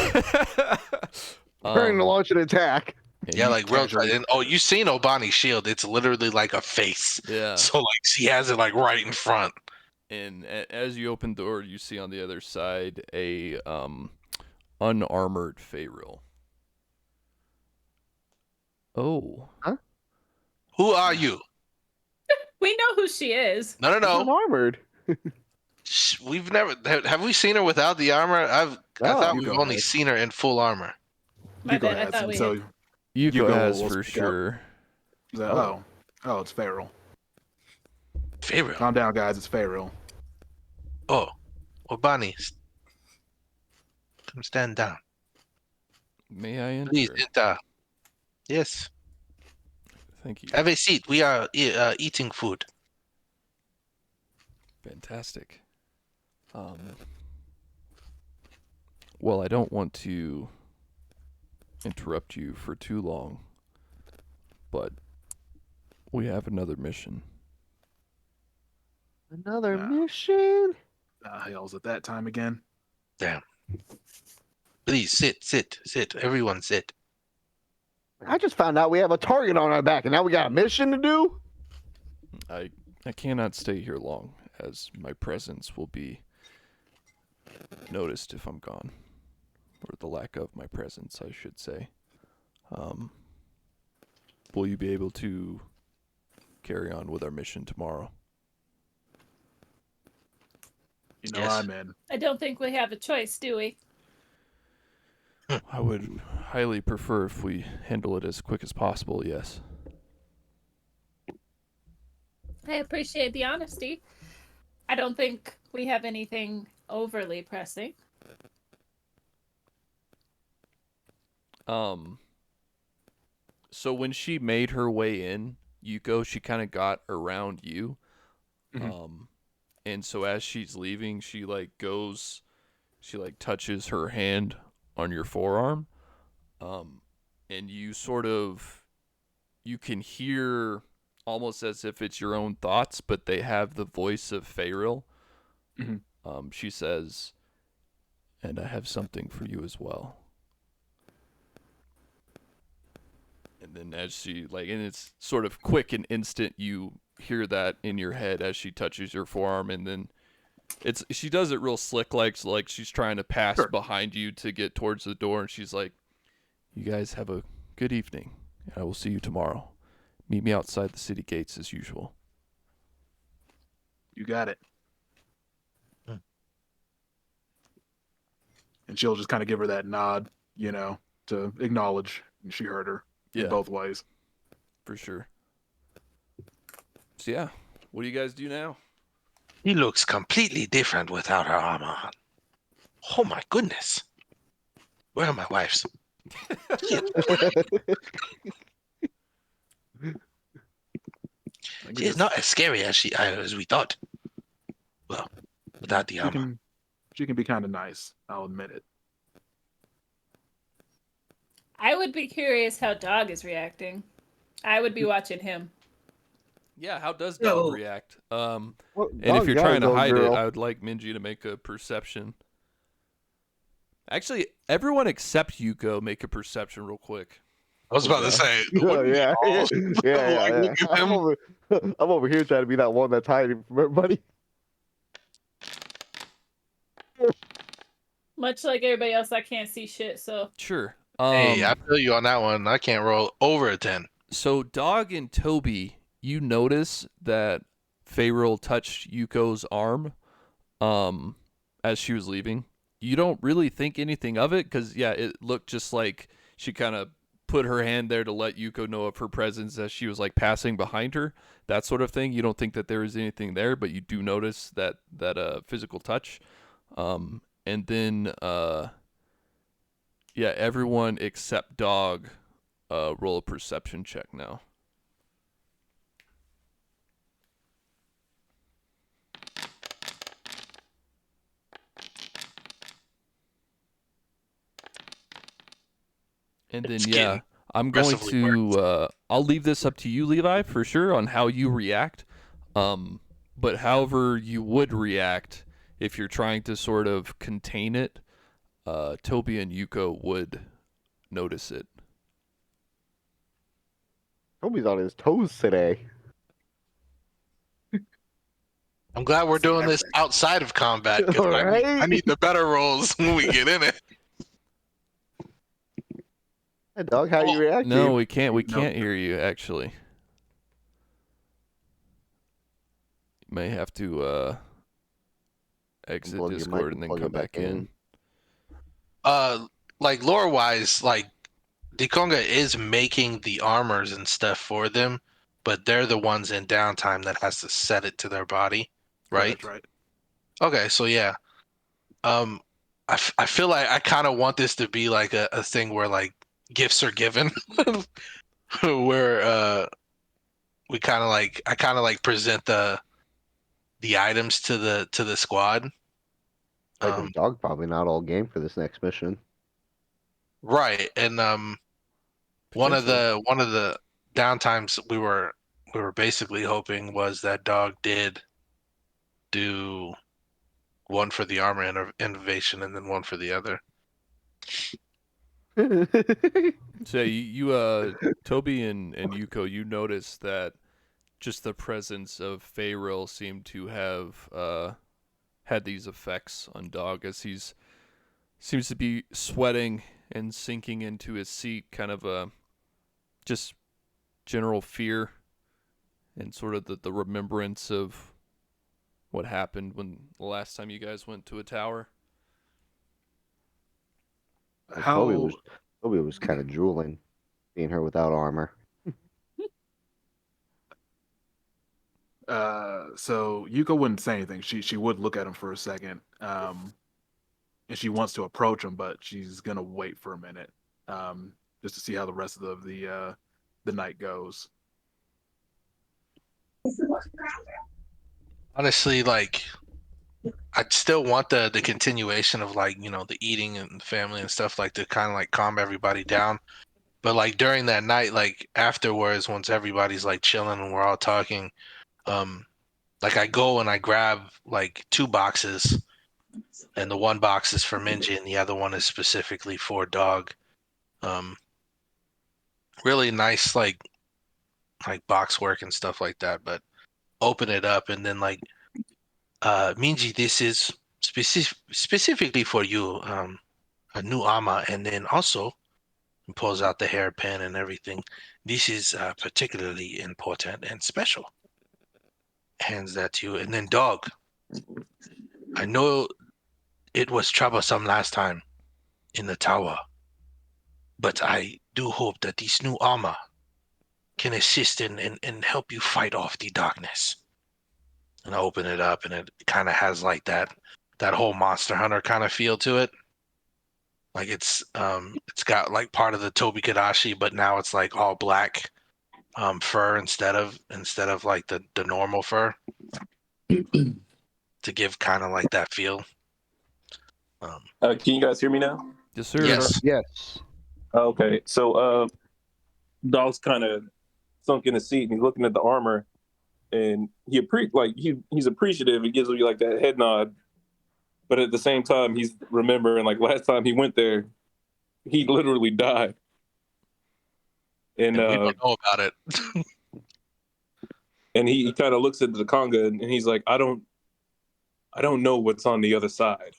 Speaker 3: Preparing to launch an attack.
Speaker 1: and
Speaker 4: Yeah,
Speaker 1: you
Speaker 4: like real
Speaker 2: casually-
Speaker 4: tight. And oh, you've seen Obani's shield. It's literally like a face.
Speaker 1: yeah.
Speaker 4: So like she has it like right in front.
Speaker 1: And as you open the door, you see on the other side a unarmored Pharaoh. Oh.
Speaker 4: Who are you?
Speaker 5: We know who she is.
Speaker 4: No.
Speaker 3: Unarmored.
Speaker 4: We've never have we seen her without the armor? I thought
Speaker 2: you
Speaker 4: we've
Speaker 2: go
Speaker 4: only
Speaker 2: ahead.
Speaker 4: seen her in full armor.
Speaker 5: My
Speaker 2: Hugo
Speaker 5: bad, I
Speaker 2: has
Speaker 5: thought
Speaker 2: him,
Speaker 5: we
Speaker 2: so
Speaker 5: had.
Speaker 1: Yuko
Speaker 2: Yuko
Speaker 1: has
Speaker 2: will
Speaker 1: for
Speaker 2: speak up.
Speaker 1: sure.
Speaker 2: he's like, oh, it's Pharaoh.
Speaker 4: Pharaoh.
Speaker 2: Calm down, guys. It's Pharaoh.
Speaker 4: Oh, Obani, come stand down.
Speaker 1: May I enter?
Speaker 4: Please enter. Yes,
Speaker 1: Thank you.
Speaker 4: have a seat. We are eating food.
Speaker 1: Fantastic. Well, I don't want to interrupt you for too long, but we have another mission.
Speaker 3: Another
Speaker 2: Nah.
Speaker 3: mission.
Speaker 2: Hell's at that time again.
Speaker 4: Damn. Please sit. Everyone sit.
Speaker 3: I just found out we have a target on our back, and now we got a mission to do.
Speaker 1: I cannot stay here long, as my presence will be noticed if I'm gone, or the lack of my presence, I should say. Will you be able to carry on with our mission tomorrow?
Speaker 2: You know
Speaker 4: Yes.
Speaker 2: I'm in.
Speaker 5: I don't think we have a choice, do we?
Speaker 1: I would highly prefer if we handle it as quick as possible, yes.
Speaker 5: I appreciate the honesty. I don't think we have anything overly pressing.
Speaker 1: So when she made her way in, Yuko, she kind of got around you.
Speaker 2: Mhm.
Speaker 1: And so as she's leaving, she touches her hand on your forearm. And you can hear almost as if it's your own thoughts, but they have the voice of Fayril.
Speaker 2: Mhm.
Speaker 1: She says, "And I have something for you as well." And then as she and it's sort of quick and instant, you hear that in your head as she touches your forearm, and then she does it real slick, like she's trying to pass
Speaker 2: Sure.
Speaker 1: behind you to get towards the door, and she's like, "You guys have a good evening, and I will see you tomorrow. Meet me outside the city gates as usual."
Speaker 2: You got it.
Speaker 4: Hmm.
Speaker 2: And she'll just kind of give her that nod, to acknowledge she heard her in both ways.
Speaker 1: For sure. So yeah, what do you guys do now?
Speaker 4: He looks completely different without her armor on. Oh my goodness. Where are my wives? She's not as scary as we thought. Well, without the armor.
Speaker 2: She can be kind of nice. I'll admit it.
Speaker 5: I would be curious how Dog is reacting. I would be watching him.
Speaker 1: Yeah, how does Dog react?
Speaker 3: Well,
Speaker 1: And
Speaker 3: Dog
Speaker 1: if you're
Speaker 3: got
Speaker 1: trying
Speaker 3: his
Speaker 1: to
Speaker 3: own
Speaker 1: hide
Speaker 3: girl.
Speaker 1: it, I would like Minji to make a perception. Actually, everyone except Yuko make a perception real quick.
Speaker 4: I was about to say,
Speaker 3: Oh, yeah.
Speaker 4: all
Speaker 3: Yeah.
Speaker 4: look at him?
Speaker 3: I'm over here trying to be that one that's hiding from everybody.
Speaker 5: Much like everybody else, I can't see shit, so.
Speaker 1: Sure.
Speaker 4: Hey, I feel you on that one. I can't roll over a 10.
Speaker 1: So Dog and Toby, you notice that Fayril touched Yuko's arm as she was leaving. You don't really think anything of it because, yeah, it looked just like she kind of put her hand there to let Yuko know of her presence as she was passing behind her, that sort of thing. You don't think that there is anything there, but you do notice that physical touch. And then, everyone except Dog roll a perception check now. And then, I'm going to, I'll leave this up to you, Levi, for sure, on how you react. But however you would react if you're trying to sort of contain it, Toby and Yuko would notice it.
Speaker 3: Toby's on his toes today.
Speaker 4: I'm glad we're doing this outside of combat because
Speaker 3: Right?
Speaker 4: I need the better rolls when we get in it.
Speaker 3: Hey, Dog, how you reacting?
Speaker 1: No, we can't. We can't hear you, actually. You may have to exit
Speaker 3: Plug your
Speaker 1: Discord
Speaker 3: mic
Speaker 1: and then
Speaker 3: plug it
Speaker 1: come back in.
Speaker 4: Lore wise, Dikonga is making the armors and stuff for them, but they're the ones in downtime that has to set it to their body, right?
Speaker 2: That's right.
Speaker 4: Okay, so yeah. I feel like I kind of want this to be like a thing where gifts are given, where I kind of present the items to the squad.
Speaker 3: Dog probably not all game for this next mission.
Speaker 4: Right, and one of the downtimes we were basically hoping was that Dog did do one for the armor innovation and then one for the other.
Speaker 1: So you Toby and Yuko, you notice that just the presence of Fayril seemed to have had these effects on Dog as he's seems to be sweating and sinking into his seat, kind of just general fear and sort of the remembrance of what happened when the last time you guys went to a tower.
Speaker 3: Toby was kind of drooling, seeing her without armor.
Speaker 2: So Yuko wouldn't say anything. She would look at him for a second. And she wants to approach him, but she's gonna wait for a minute. just to see how the rest of the night goes.
Speaker 4: Honestly, like I'd still want the continuation of like, the eating and the family and stuff, like to kind of like calm everybody down. But like during that night, like afterwards, once everybody's like chilling and we're all talking, like I go and I grab like 2 boxes, and the one box is for Minji and the other one is specifically for Dog. Really nice like box work and stuff like that. But open it up and then like, Minji, this is specifically for you, a new armor, and then also pulls out the hairpin and everything. This is particularly important and special. Hands that to you, and then Dog. I know it was troublesome last time in the tower, but I do hope that this new armor can assist and help you fight off the darkness. And I open it up, and it kind of has like that whole Monster Hunter kind of feel to it. Like it's got like part of the Tobi Kadashi, but now it's like all black fur instead of like the normal fur to give kind of like that feel.
Speaker 8: Can you guys hear me now?
Speaker 1: Yes, sir.
Speaker 4: Yes.
Speaker 3: Yes.
Speaker 8: Okay, so Dog's kind of sunk in his seat and he's looking at the armor, and he's appreciative. He gives you like that head nod, but at the same time he's remembering like last time he went there, he literally died. And
Speaker 4: we don't know about it.
Speaker 8: and he kind of looks at the Conga and he's like, I don't know what's on the other side.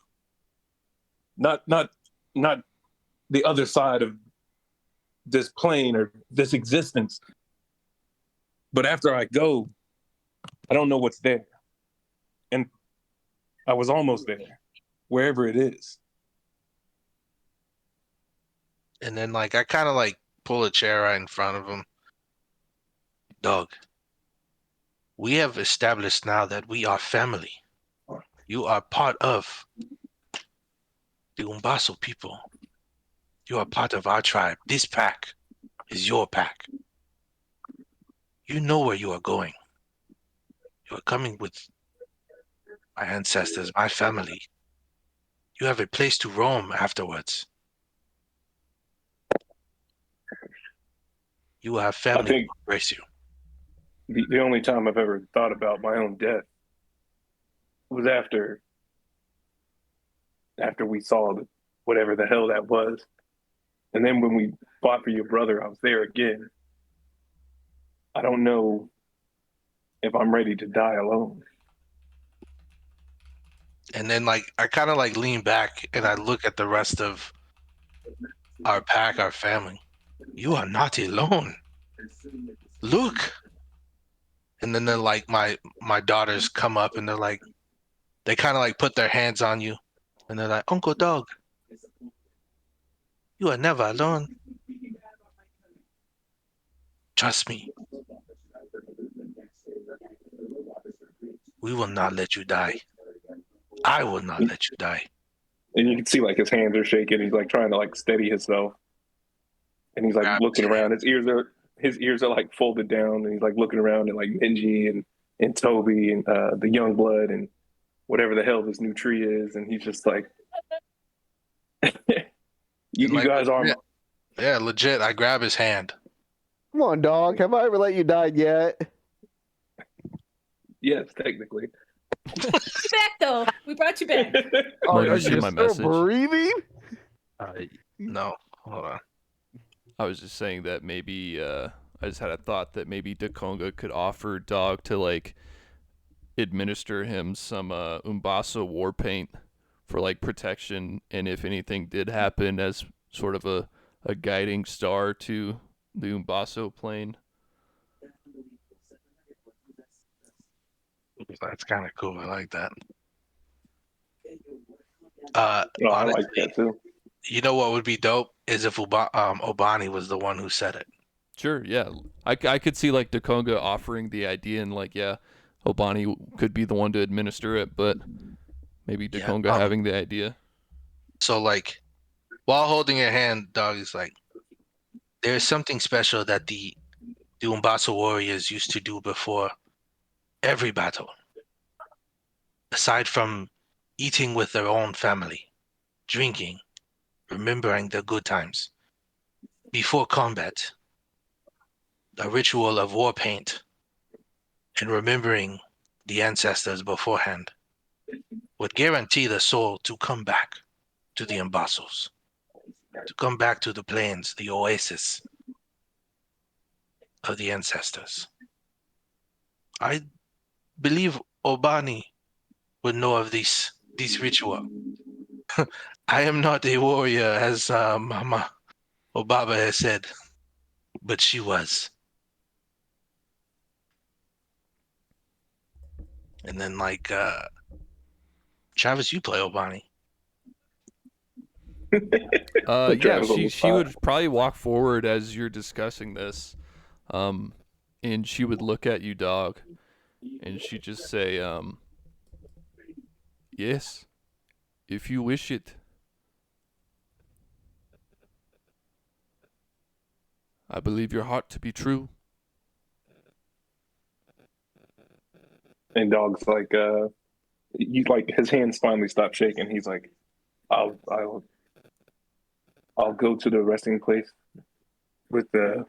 Speaker 8: Not the other side of this plane or this existence. But after I go, I don't know what's there. And I was almost there, wherever it is.
Speaker 4: And then like I kind of like pull a chair right in front of him. Dog, we have established now that we are family. You are part of the Umbaso people. You are part of our tribe. This pack is your pack. You know where you are going. You are coming with my ancestors, my family. You have a place to roam afterwards. You will have family to embrace you.
Speaker 8: The only time I've ever thought about my own death was after we saw whatever the hell that was. And then when we fought for your brother, I was there again. I don't know if I'm ready to die alone.
Speaker 4: And then like I kind of like lean back and I look at the rest of our pack, our family. You are not alone. Look. And then they're like my daughters come up and they're like, they kind of like put their hands on you and they're like, Uncle Dog, you are never alone. Trust me. We will not let you die. I will not let you die.
Speaker 8: And you can see like his hands are shaking. He's like trying to like steady himself. And he's like looking around. His ears are like folded down, and he's like looking around at like Minji and Toby and the young blood and whatever the hell this new tree is. And he's just like, you guys are.
Speaker 4: Yeah, legit. I grab his hand.
Speaker 3: Come on, Dog. Have I ever let you die yet?
Speaker 8: Yes, technically.
Speaker 5: Back though. We brought you back.
Speaker 3: Oh,
Speaker 1: Might
Speaker 3: are
Speaker 1: have seen
Speaker 3: you
Speaker 1: my
Speaker 3: still
Speaker 1: message.
Speaker 3: breathing?
Speaker 4: No, hold on.
Speaker 1: I was just saying that maybe I just had a thought that maybe Dakonga could offer Dog to like administer him some Umbaso war paint for like protection, and if anything did happen, as sort of a guiding star to the Umbaso plane.
Speaker 4: That's kind of cool. I like that.
Speaker 8: I like that too.
Speaker 4: You know what would be dope is if Obani was the one who said it.
Speaker 1: Sure, yeah. I could see like Dakonga offering the idea, and like, yeah, Obani could be the one to administer it, but maybe Dakonga having the idea.
Speaker 4: So like, while holding your hand, Dog is like, there's something special that the Umbasa warriors used to do before every battle. Aside from eating with their own family, drinking, remembering the good times. Before combat, a ritual of war paint and remembering the ancestors beforehand would guarantee the soul to come back to the Umbasos, to come back to the plains, the oasis of the ancestors. I believe Obani would know of this ritual. I am not a warrior, as Mama Obaba has said, but she was. And then, like, Travis, you play Obani.
Speaker 1: Yeah,
Speaker 8: Travis on the
Speaker 1: she
Speaker 8: spot.
Speaker 1: would probably walk forward as you're discussing this, and she would look at you, dog, and she'd just say, yes, if you wish it. I believe your heart to be true.
Speaker 8: And Dog's like, you like his hands finally stop shaking. He's like, I'll go to the resting place with the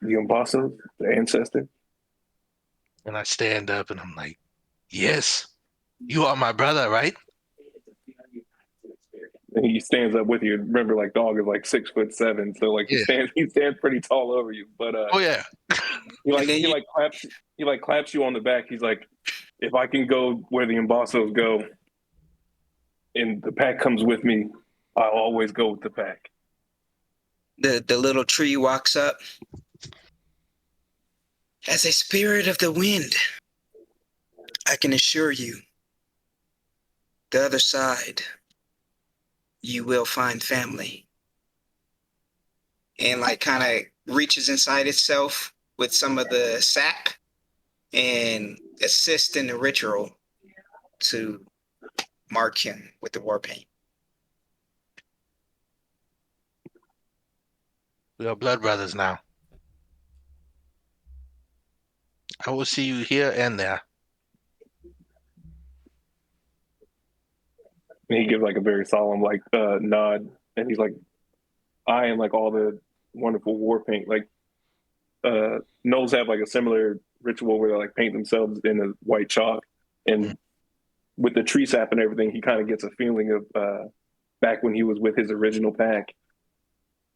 Speaker 8: Umbasa, the ancestor.
Speaker 4: And I stand up and I'm like, yes, you are my brother, right?
Speaker 8: And he stands up with you. Remember, like Dog is like 6'7", so like
Speaker 4: Yeah.
Speaker 8: he stands pretty tall over you. But
Speaker 4: Oh yeah.
Speaker 8: he claps you on the back. He's like, if I can go where the Umbasos go, and the pack comes with me, I'll always go with the pack.
Speaker 6: The little tree walks up. As a spirit of the wind, I can assure you, the other side, you will find family. And like kind of reaches inside itself with some of the sap and assist in the ritual to mark him with the war paint.
Speaker 4: We are blood brothers now. I will see you here and there.
Speaker 8: And he gives like a very solemn like nod, and he's like, I and like all the wonderful war paint, like Knowles have like a similar ritual where they like paint themselves in a white chalk, and with the tree sap and everything, he kind of gets a feeling of back when he was with his original pack,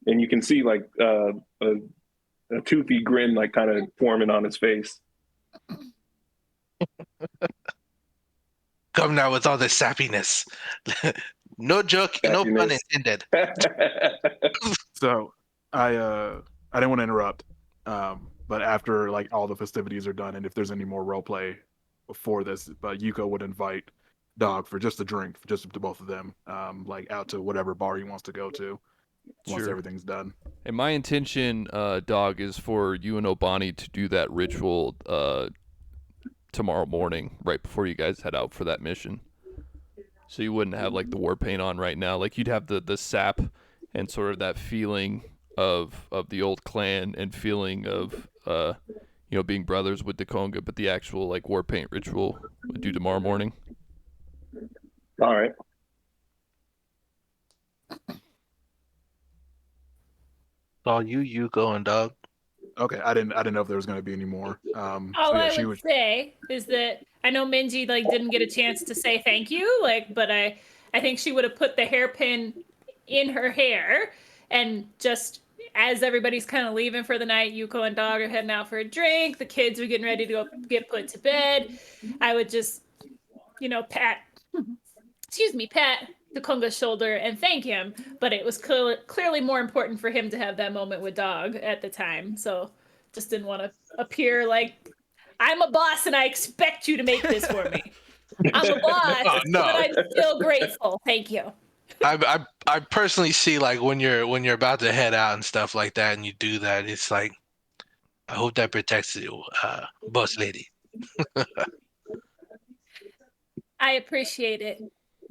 Speaker 8: and you can see like a toothy grin like kind of forming on his face.
Speaker 4: Come now with all the sappiness. No joke, no pun intended.
Speaker 2: So I didn't want to interrupt, but after like all the festivities are done, and if there's any more role play before this, Yuko would invite Dog for just a drink, just to both of them, like out to whatever bar he wants to go to once
Speaker 1: Sure.
Speaker 2: everything's done.
Speaker 1: And my intention, Dog, is for you and Obani to do that ritual tomorrow morning, right before you guys head out for that mission. So you wouldn't have like the war paint on right now. Like you'd have the sap and sort of that feeling of the old clan and feeling of being brothers with the Conga, but the actual like war paint ritual would do tomorrow morning.
Speaker 8: All right.
Speaker 4: All you go and Dog.
Speaker 2: Okay, I didn't know if there was going to be any more.
Speaker 5: All
Speaker 2: so yeah,
Speaker 5: I would say is that I know Minji like didn't get a chance to say thank you, but I think she would have put the hairpin in her hair, and just as everybody's kind of leaving for the night, Yuko and Dog are heading out for a drink. The kids are getting ready to go get put to bed. I would just, pat the Conga's shoulder and thank him, but it was clearly more important for him to have that moment with Dog at the time, so just didn't want to appear like I'm a boss and I expect you to make this for me. I'm a boss,
Speaker 4: No.
Speaker 5: but I'm still grateful. Thank you.
Speaker 4: I personally see like when you're about to head out and stuff like that, and you do that, it's like, I hope that protects you, boss lady.
Speaker 5: I appreciate it.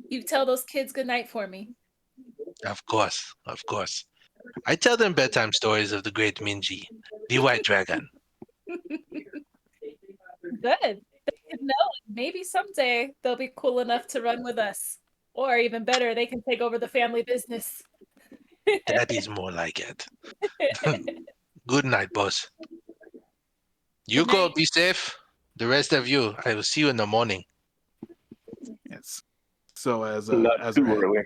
Speaker 5: You tell those kids good night for me.
Speaker 4: Of course. I tell them bedtime stories of the great Minji, the white dragon.
Speaker 5: Good. No, maybe someday they'll be cool enough to run with us. Or even better, they can take over the family business.
Speaker 4: That is more like it. Good night, boss.
Speaker 5: Good
Speaker 4: Yuko,
Speaker 5: night.
Speaker 4: be safe. The rest of you, I will see you in the morning.
Speaker 2: Yes. So as
Speaker 8: Not
Speaker 2: as
Speaker 8: too
Speaker 2: they're head-
Speaker 8: early.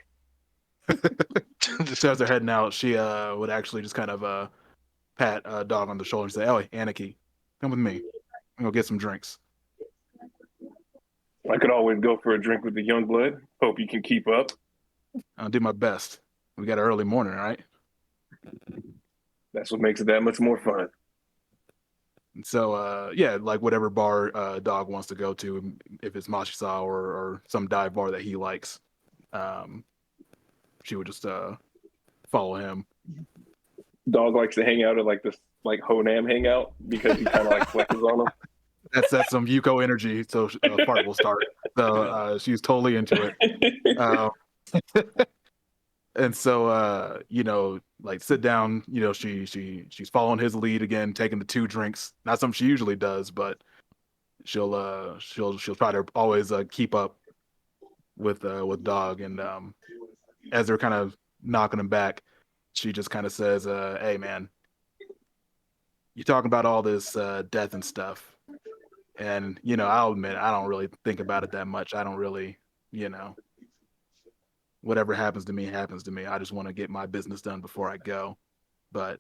Speaker 2: so as they're heading out, she would actually just kind of pat Dog on the shoulder and say, "Oh, Aniki, come with me. I'm gonna get some drinks."
Speaker 8: I could always go for a drink with the young blood. Hope you can keep up.
Speaker 2: I'll do my best. We got an early morning, right?
Speaker 8: That's what makes it that much more fun.
Speaker 2: And so yeah, like whatever bar Dog wants to go to, if it's Mashisa or some dive bar that he likes, she would just follow him.
Speaker 8: Dog likes to hang out at like this like Honam hangout because he kind of like flexes on them.
Speaker 2: That's some Yuko energy, so Fart will start. So she's totally into it. And so you know, like sit down, you know, she's following his lead again, taking the 2 drinks. Not something she usually does, but she'll try to always keep up with Dog. And as they're kind of knocking him back, she just kind of says, "Hey man, you're talking about all this death and stuff." And, you know, I'll admit, I don't really think about it that much. I don't really, you know, whatever happens to me, happens to me. I just want to get my business done before I go. But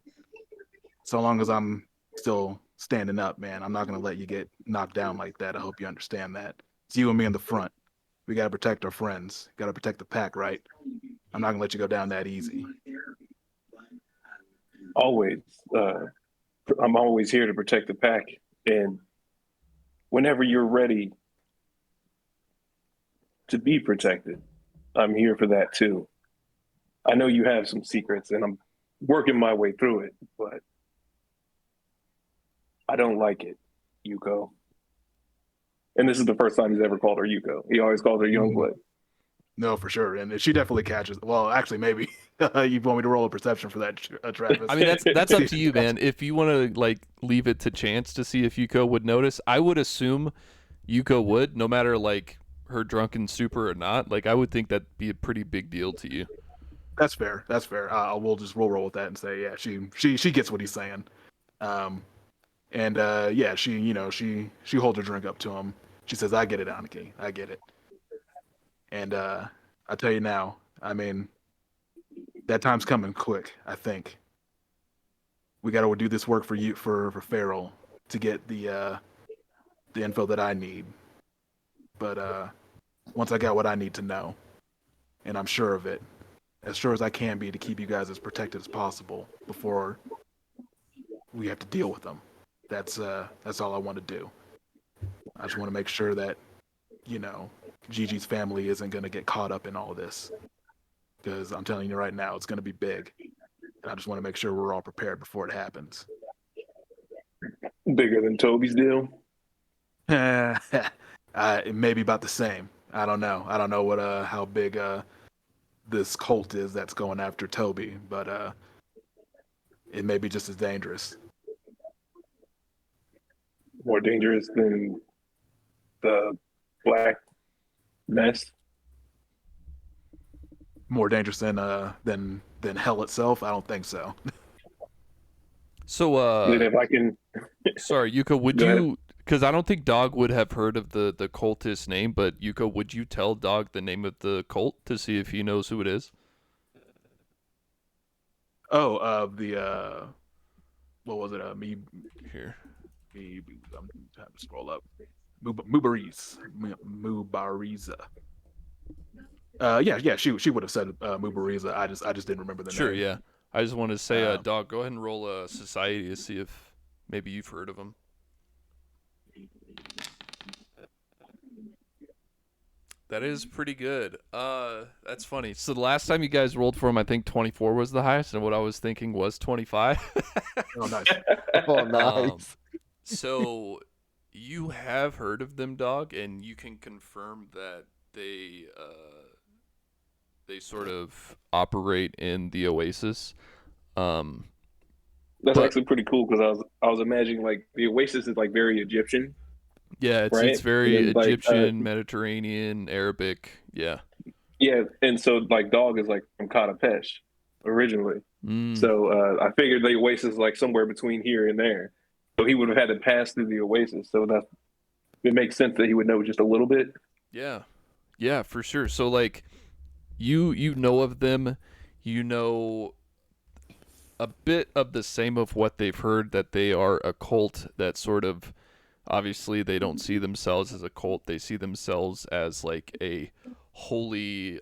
Speaker 2: so long as I'm still standing up, man, I'm not going to let you get knocked down like that. I hope you understand that. It's you and me in the front. We got to protect our friends. Got to protect the pack, right? I'm not going to let you go down that easy.
Speaker 8: Always. I'm always here to protect the pack. And whenever you're ready to be protected, I'm here for that too. I know you have some secrets and I'm working my way through it, but I don't like it, Yuko. And this is the first time he's ever called her Yuko. He always called her Youngblood.
Speaker 2: No, for sure. And she definitely catches. Well, actually, maybe you want me to roll a perception for that, Travis.
Speaker 1: I mean, that's up to you, man. If you want to like leave it to chance to see if Yuko would notice, I would assume Yuko would, no matter like her drunken stupor or not. Like I would think that'd be a pretty big deal to you.
Speaker 2: That's fair. That's fair. We'll just roll with that and say, yeah, she gets what he's saying. And yeah, she holds her drink up to him. She says, "I get it, Aniki. I get it." And I tell you now, I mean, that time's coming quick. I think we got to do this work for you for Farrell to get the info that I need. But once I got what I need to know, and I'm sure of it, as sure as I can be to keep you guys as protected as possible before we have to deal with them. That's all I want to do. I just want to make sure that, you know, Gigi's family isn't going to get caught up in all this. Because I'm telling you right now, it's going to be big. And I just want to make sure we're all prepared before it happens.
Speaker 8: Bigger than Toby's deal?
Speaker 2: It may be about the same. I don't know. I don't know what how big this cult is that's going after Toby, but it may be just as dangerous.
Speaker 8: More dangerous than the Black Mess?
Speaker 2: More dangerous than hell itself? I don't think so.
Speaker 1: So
Speaker 8: Then if I can,
Speaker 1: sorry, Yuko, would
Speaker 8: Go ahead.
Speaker 1: you? Because I don't think Dog would have heard of the cultist name, but Yuko, would you tell Dog the name of the cult to see if he knows who it is?
Speaker 2: Oh, what was it? Me
Speaker 1: Here.
Speaker 2: I'm trying to scroll up. Mubariz. Mubariza. Yeah, she would have said Mubariza. I just didn't remember the
Speaker 1: Sure,
Speaker 2: name.
Speaker 1: yeah. I just wanted to say,
Speaker 2: Um,
Speaker 1: Dog, go ahead and roll a society to see if maybe you've heard of him. That is pretty good. That's funny. So the last time you guys rolled for him, I think 24 was the highest, and what I was thinking was 25.
Speaker 2: Oh, nice.
Speaker 3: Oh, nice.
Speaker 1: So you have heard of them, Dog, and you can confirm that they sort of operate in the Oasis.
Speaker 8: That's
Speaker 1: But-
Speaker 8: actually pretty cool because I was imagining like the Oasis is like very Egyptian.
Speaker 1: Yeah, it's
Speaker 8: Right?
Speaker 1: very
Speaker 8: And then, like,
Speaker 1: Egyptian, Mediterranean, Arabic. Yeah.
Speaker 8: Yeah, and so like Dog is like from Katapesh originally.
Speaker 1: Mm.
Speaker 8: So I figured the Oasis is like somewhere between here and there. So he would have had to pass through the Oasis. So that it makes sense that he would know just a little bit.
Speaker 1: Yeah. Yeah, for sure. So like you know of them, you know a bit of the same of what they've heard, that they are a cult that sort of, obviously they don't see themselves as a cult, they see themselves as like a holy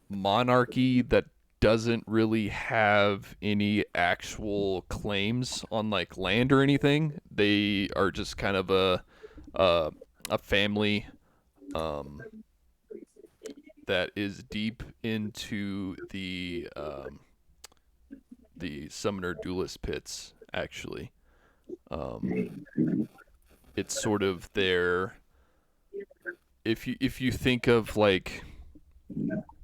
Speaker 1: monarchy that doesn't really have any actual claims on like land or anything. They are just kind of a family that is deep into the Summoner Duelist pits, actually. It's sort of their, if you think of like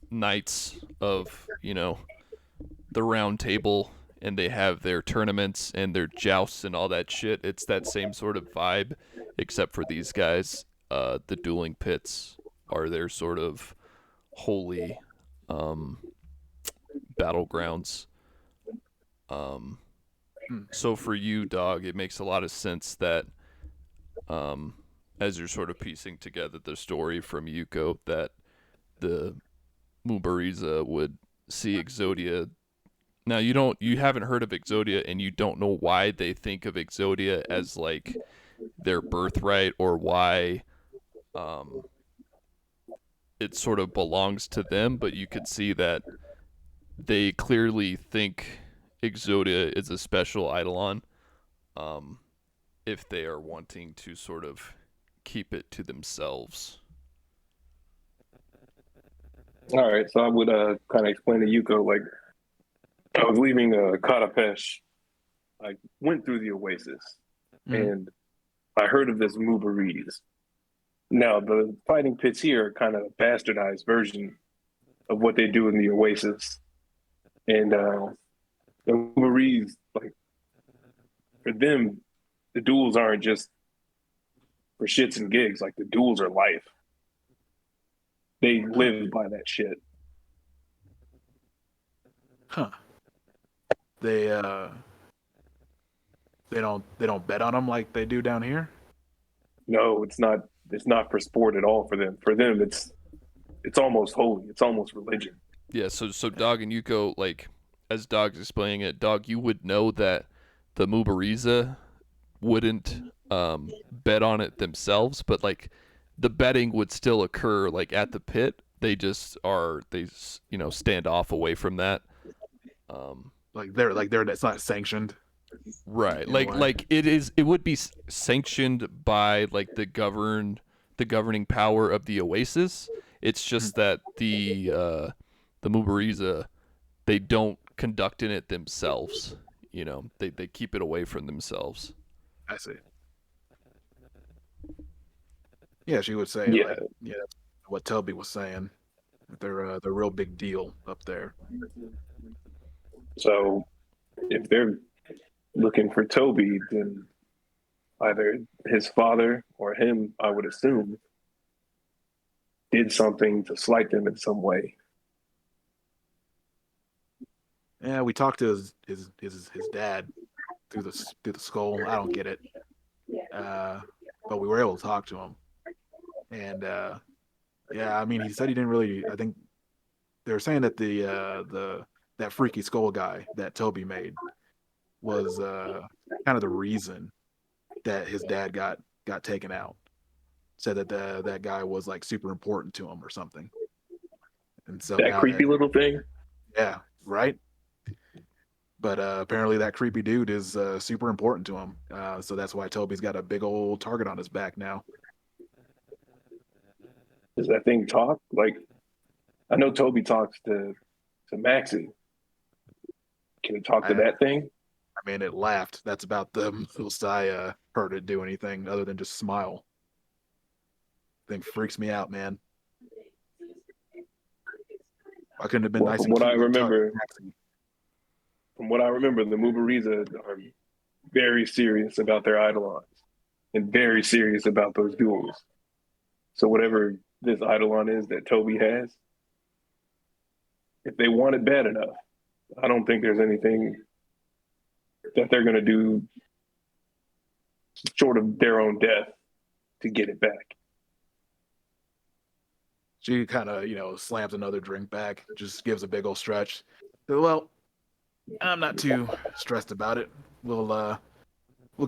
Speaker 1: knights of, the round table, and they have their tournaments and their jousts and all that shit, it's that same sort of vibe, except for these guys. The dueling pits are their sort of holy battlegrounds. So for you, Dog, it makes a lot of sense that as you're sort of piecing together the story from Yuko, that the Mubariza would see Exodia. Now you haven't heard of Exodia, and you don't know why they think of Exodia as like their birthright, or why it sort of belongs to them, but you could see that they clearly think Exodia is a special Eidolon, if they are wanting to sort of keep it to themselves.
Speaker 8: All right, so I would kind of explain to Yuko, like, I was leaving Katapesh. I went through the Oasis, and I heard of this Mubariz. Now, the fighting pits here are kind of a bastardized version of what they do in the Oasis. And the Mubariz, like, for them, the duels aren't just for shits and gigs. Like, the duels are life. They live by that shit.
Speaker 2: Huh. They don't bet on them like they do down here.
Speaker 8: No, it's not. It's not for sport at all for them. For them, it's almost holy. It's almost religion.
Speaker 1: Yeah, so Dog and Yuko, like, as Dog's explaining it, Dog, you would know that the Mubariza wouldn't bet on it themselves, but like the betting would still occur like at the pit. They just stand off away from that.
Speaker 2: They're that's not sanctioned.
Speaker 1: Right.
Speaker 2: In a way.
Speaker 1: Like it would be sanctioned by like the governing power of the Oasis. It's just that the Mubariza, they don't conduct in it themselves. They keep it away from themselves.
Speaker 2: I see. Yeah, she would say.
Speaker 8: Yeah.
Speaker 2: Like, yeah, that's what Toby was saying. They're the real big deal up there.
Speaker 8: So if they're looking for Toby, then either his father or him, I would assume, did something to slight them in some way.
Speaker 2: Yeah, we talked to his dad through the skull. I don't get it, but we were able to talk to him, and yeah, I mean, he said he didn't really. I think they were saying that that freaky skull guy that Toby made was kind of the reason that his dad got taken out. Said that that guy was like super important to him or something, and so
Speaker 8: That
Speaker 2: now
Speaker 8: creepy little thing.
Speaker 2: yeah, right. But apparently that creepy dude is super important to him. So that's why Toby's got a big old target on his back now.
Speaker 8: Does that thing talk? Like, I know Toby talks to Maxie. Can it talk to that thing?
Speaker 2: I mean, it laughed. That's about the most I heard it do anything other than just smile. Thing freaks me out, man. Why couldn't it have been
Speaker 8: Well,
Speaker 2: nice
Speaker 8: from
Speaker 2: and
Speaker 8: what
Speaker 2: cute
Speaker 8: I
Speaker 2: and touch,
Speaker 8: remember,
Speaker 2: Maxie?
Speaker 8: from what I remember, the Mubariza are very serious about their Eidolons and very serious about those duels. So whatever this Eidolon is that Toby has, if they want it bad enough, I don't think there's anything that they're going to do short of their own death to get it back.
Speaker 2: She kind of, slams another drink back, just gives a big old stretch. Well, I'm not too stressed about it. We'll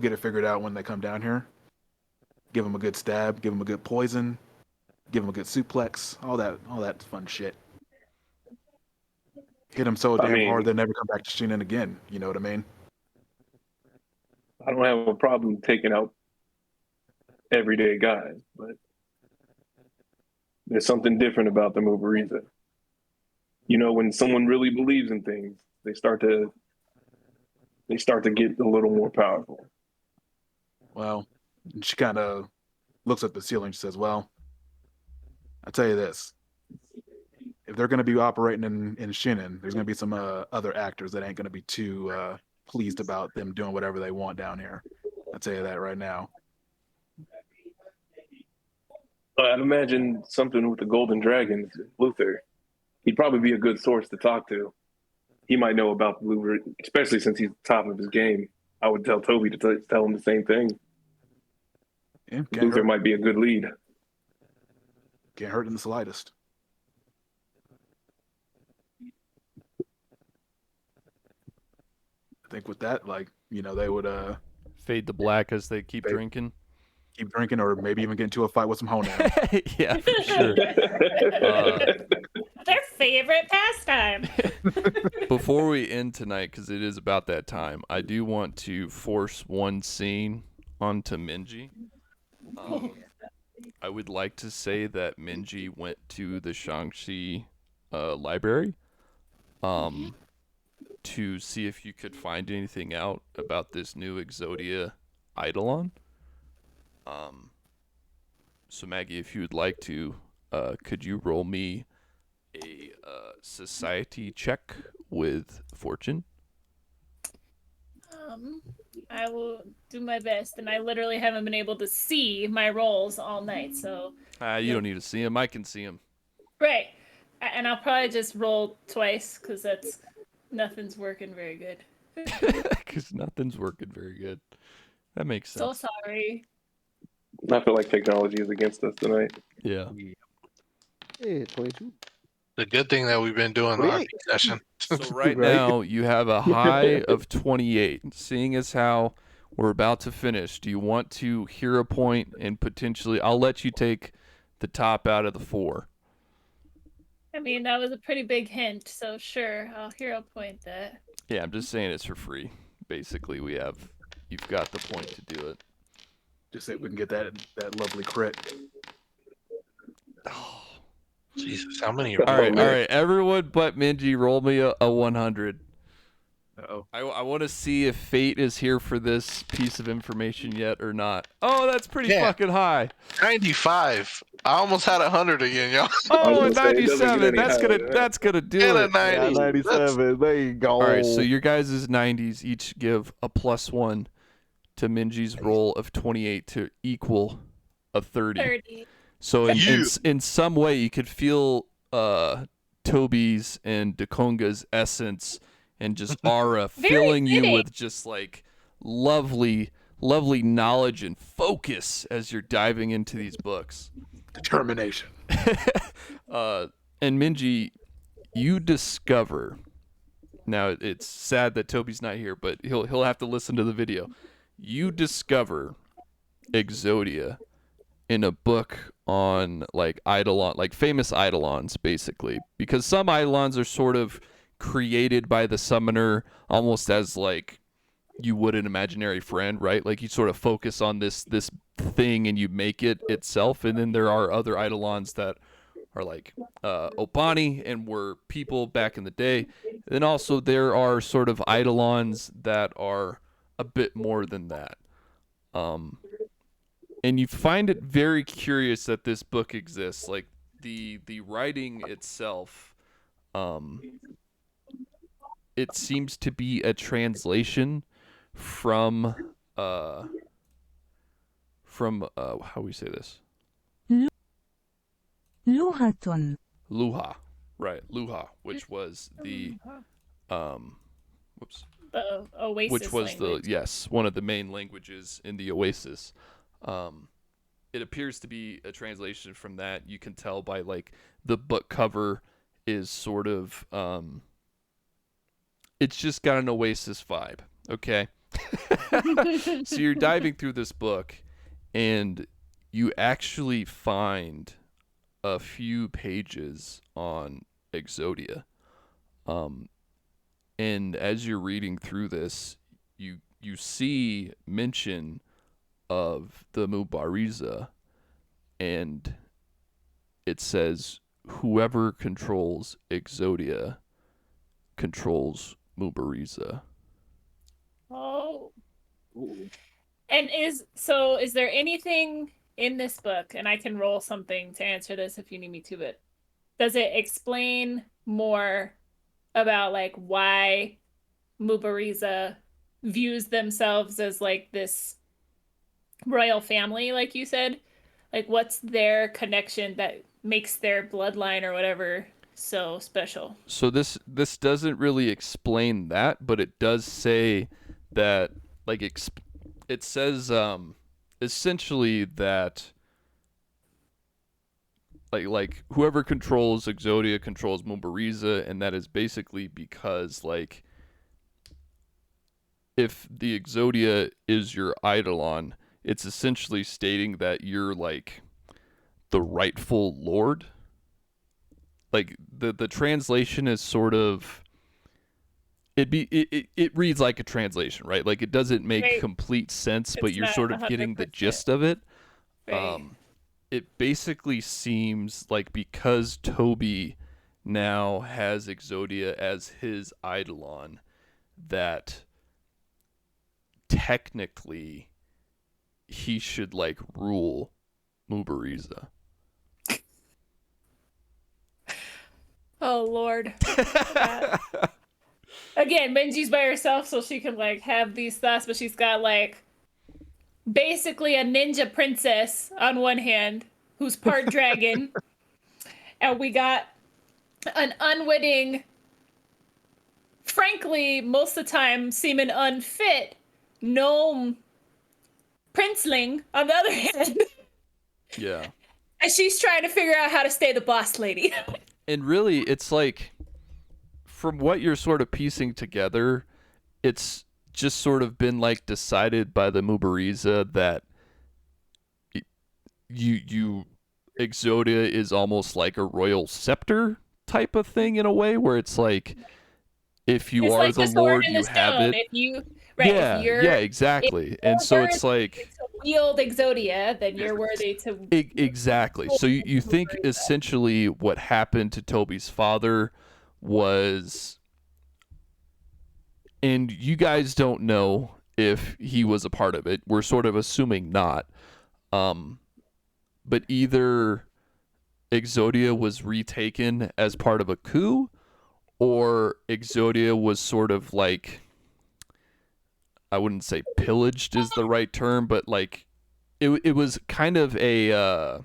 Speaker 2: get it figured out when they come down here. Give them a good stab, give them a good poison, give them a good suplex, all that fun shit. Hit them so damn hard they never come back to Shinen again. You know what I mean?
Speaker 8: I don't have a problem taking out everyday guys, but there's something different about the Mubariza. When someone really believes in things, they start to get a little more powerful.
Speaker 2: Well, she kind of looks at the ceiling and says, well, I'll tell you this. If they're going to be operating in Shinen, there's going to be some other actors that ain't going to be too pleased about them doing whatever they want down here. I'll tell you that right now.
Speaker 8: I'd imagine something with the Golden Dragons, Luther. He'd probably be a good source to talk to. He might know about Luther, especially since he's top of his game. I would tell Toby to tell him the same thing.
Speaker 2: Yeah,
Speaker 8: Luther might be a good lead.
Speaker 2: Can't hurt in the slightest. I think with that, they would
Speaker 1: fade to black as they keep drinking.
Speaker 2: Keep drinking, or maybe even get into a fight with some Honan.
Speaker 1: Yeah, for sure.
Speaker 5: Their favorite pastime.
Speaker 1: Before we end tonight, because it is about that time, I do want to force one scene onto Minji. I would like to say that Minji went to the Shang-Chi library to see if you could find anything out about this new Exodia Eidolon. So Maggie, if you would like to, could you roll me a society check with fortune?
Speaker 5: I will do my best, and I literally haven't been able to see my rolls all night, so...
Speaker 1: You don't need to see him. I can see him.
Speaker 5: Right. And I'll probably just roll twice, because nothing's working very good.
Speaker 1: Because nothing's working very good. That makes sense.
Speaker 5: So sorry.
Speaker 8: I feel like technology is against us tonight.
Speaker 1: Yeah.
Speaker 3: Hey, 22.
Speaker 4: The good thing that we've been doing the RP session.
Speaker 1: So right now you have a high of 28. Seeing as how we're about to finish, do you want to hero point and potentially? I'll let you take the top out of the 4.
Speaker 5: I mean, that was a pretty big hint, so sure, I'll hero point that.
Speaker 1: Yeah, I'm just saying it's for free. Basically, you've got the point to do it.
Speaker 2: Just say we can get that lovely crit.
Speaker 1: Oh.
Speaker 4: Jesus, how many?
Speaker 1: All right. Everyone but Minji, roll me a 100.
Speaker 2: Uh-oh.
Speaker 1: I want to see if fate is here for this piece of information yet or not. Oh, that's pretty fucking high.
Speaker 4: 95. I almost had 100 again, y'all.
Speaker 1: Oh,
Speaker 8: I was gonna say, it doesn't
Speaker 1: 97.
Speaker 8: get any higher.
Speaker 1: That's gonna do
Speaker 4: And a
Speaker 1: it.
Speaker 4: 90.
Speaker 3: Yeah, 97. There you go.
Speaker 1: All right, so your guys' 90s each give a +1 to Minji's roll of 28 to equal a 30.
Speaker 5: 30.
Speaker 1: So in some way, you could feel Toby's and Dakonga's essence and just aura filling you with just like lovely knowledge and focus as you're diving into these books.
Speaker 2: Determination.
Speaker 1: And Minji, you discover. Now it's sad that Toby's not here, but he'll have to listen to the video. You discover Exodia in a book on like Eidolon, like famous Eidolons, basically, because some Eidolons are sort of created by the summoner almost as like you would an imaginary friend, right? Like you sort of focus on this thing and you make it itself. And then there are other Eidolons that are like Opani and were people back in the day. And then also there are sort of Eidolons that are a bit more than that. And you find it very curious that this book exists. Like the writing itself it seems to be a translation from how we say this?
Speaker 7: لغة.
Speaker 1: Luha. Right, Luha, which was the whoops.
Speaker 5: The Oasis
Speaker 1: Which was
Speaker 5: language.
Speaker 1: one of the main languages in the Oasis. It appears to be a translation from that. You can tell by like the book cover is sort of it's just got an Oasis vibe, okay? So you're diving through this book and you actually find a few pages on Exodia. And as you're reading through this, you see mention of the Mubariza, and it says whoever controls Exodia controls Mubariza.
Speaker 5: Oh.
Speaker 2: Ooh.
Speaker 5: And is there anything in this book, and I can roll something to answer this if you need me to, but does it explain more about like why Mubariza views themselves as like this royal family, like you said? Like what's their connection that makes their bloodline or whatever so special?
Speaker 1: So this doesn't really explain that, but it does say that like it says essentially that like whoever controls Exodia controls Mubariza, and that is basically because like if the Exodia is your eidolon, it's essentially stating that you're like the rightful lord. Like the translation is sort of it reads like a translation, right? Like it doesn't make
Speaker 5: Right.
Speaker 1: complete sense, but
Speaker 5: It's
Speaker 1: you're
Speaker 5: not
Speaker 1: sort of getting the
Speaker 5: 100%.
Speaker 1: gist of it.
Speaker 5: Right.
Speaker 1: It basically seems like because Toby now has Exodia as his eidolon, that technically he should like rule Mubariza.
Speaker 5: Oh Lord. Again, Minji's by herself, so she can like have these thoughts, but she's got like basically a ninja princess on one hand who's part dragon, and we got an unwitting, frankly, most of the time seeming unfit gnome princeling on the other hand.
Speaker 1: Yeah.
Speaker 5: And she's trying to figure out how to stay the boss lady.
Speaker 1: And really, it's like, from what you're sort of piecing together, it's just sort of been like decided by the Mubariza that you Exodia is almost like a royal scepter type of thing in a way, where it's like if you
Speaker 5: It's
Speaker 1: are
Speaker 5: like
Speaker 1: the
Speaker 5: sword
Speaker 1: lord,
Speaker 5: in
Speaker 1: you
Speaker 5: the
Speaker 1: have
Speaker 5: stone.
Speaker 1: it.
Speaker 5: If you right,
Speaker 1: Yeah,
Speaker 5: if you're
Speaker 1: yeah, exactly. And so it's like
Speaker 5: to wield Exodia, then you're worthy to
Speaker 1: exactly. So you think essentially what happened to Toby's father was, and you guys don't know if he was a part of it. We're sort of assuming not. But either Exodia was retaken as part of a coup, or Exodia was sort of like, I wouldn't say pillaged is the right term, but like it was kind of a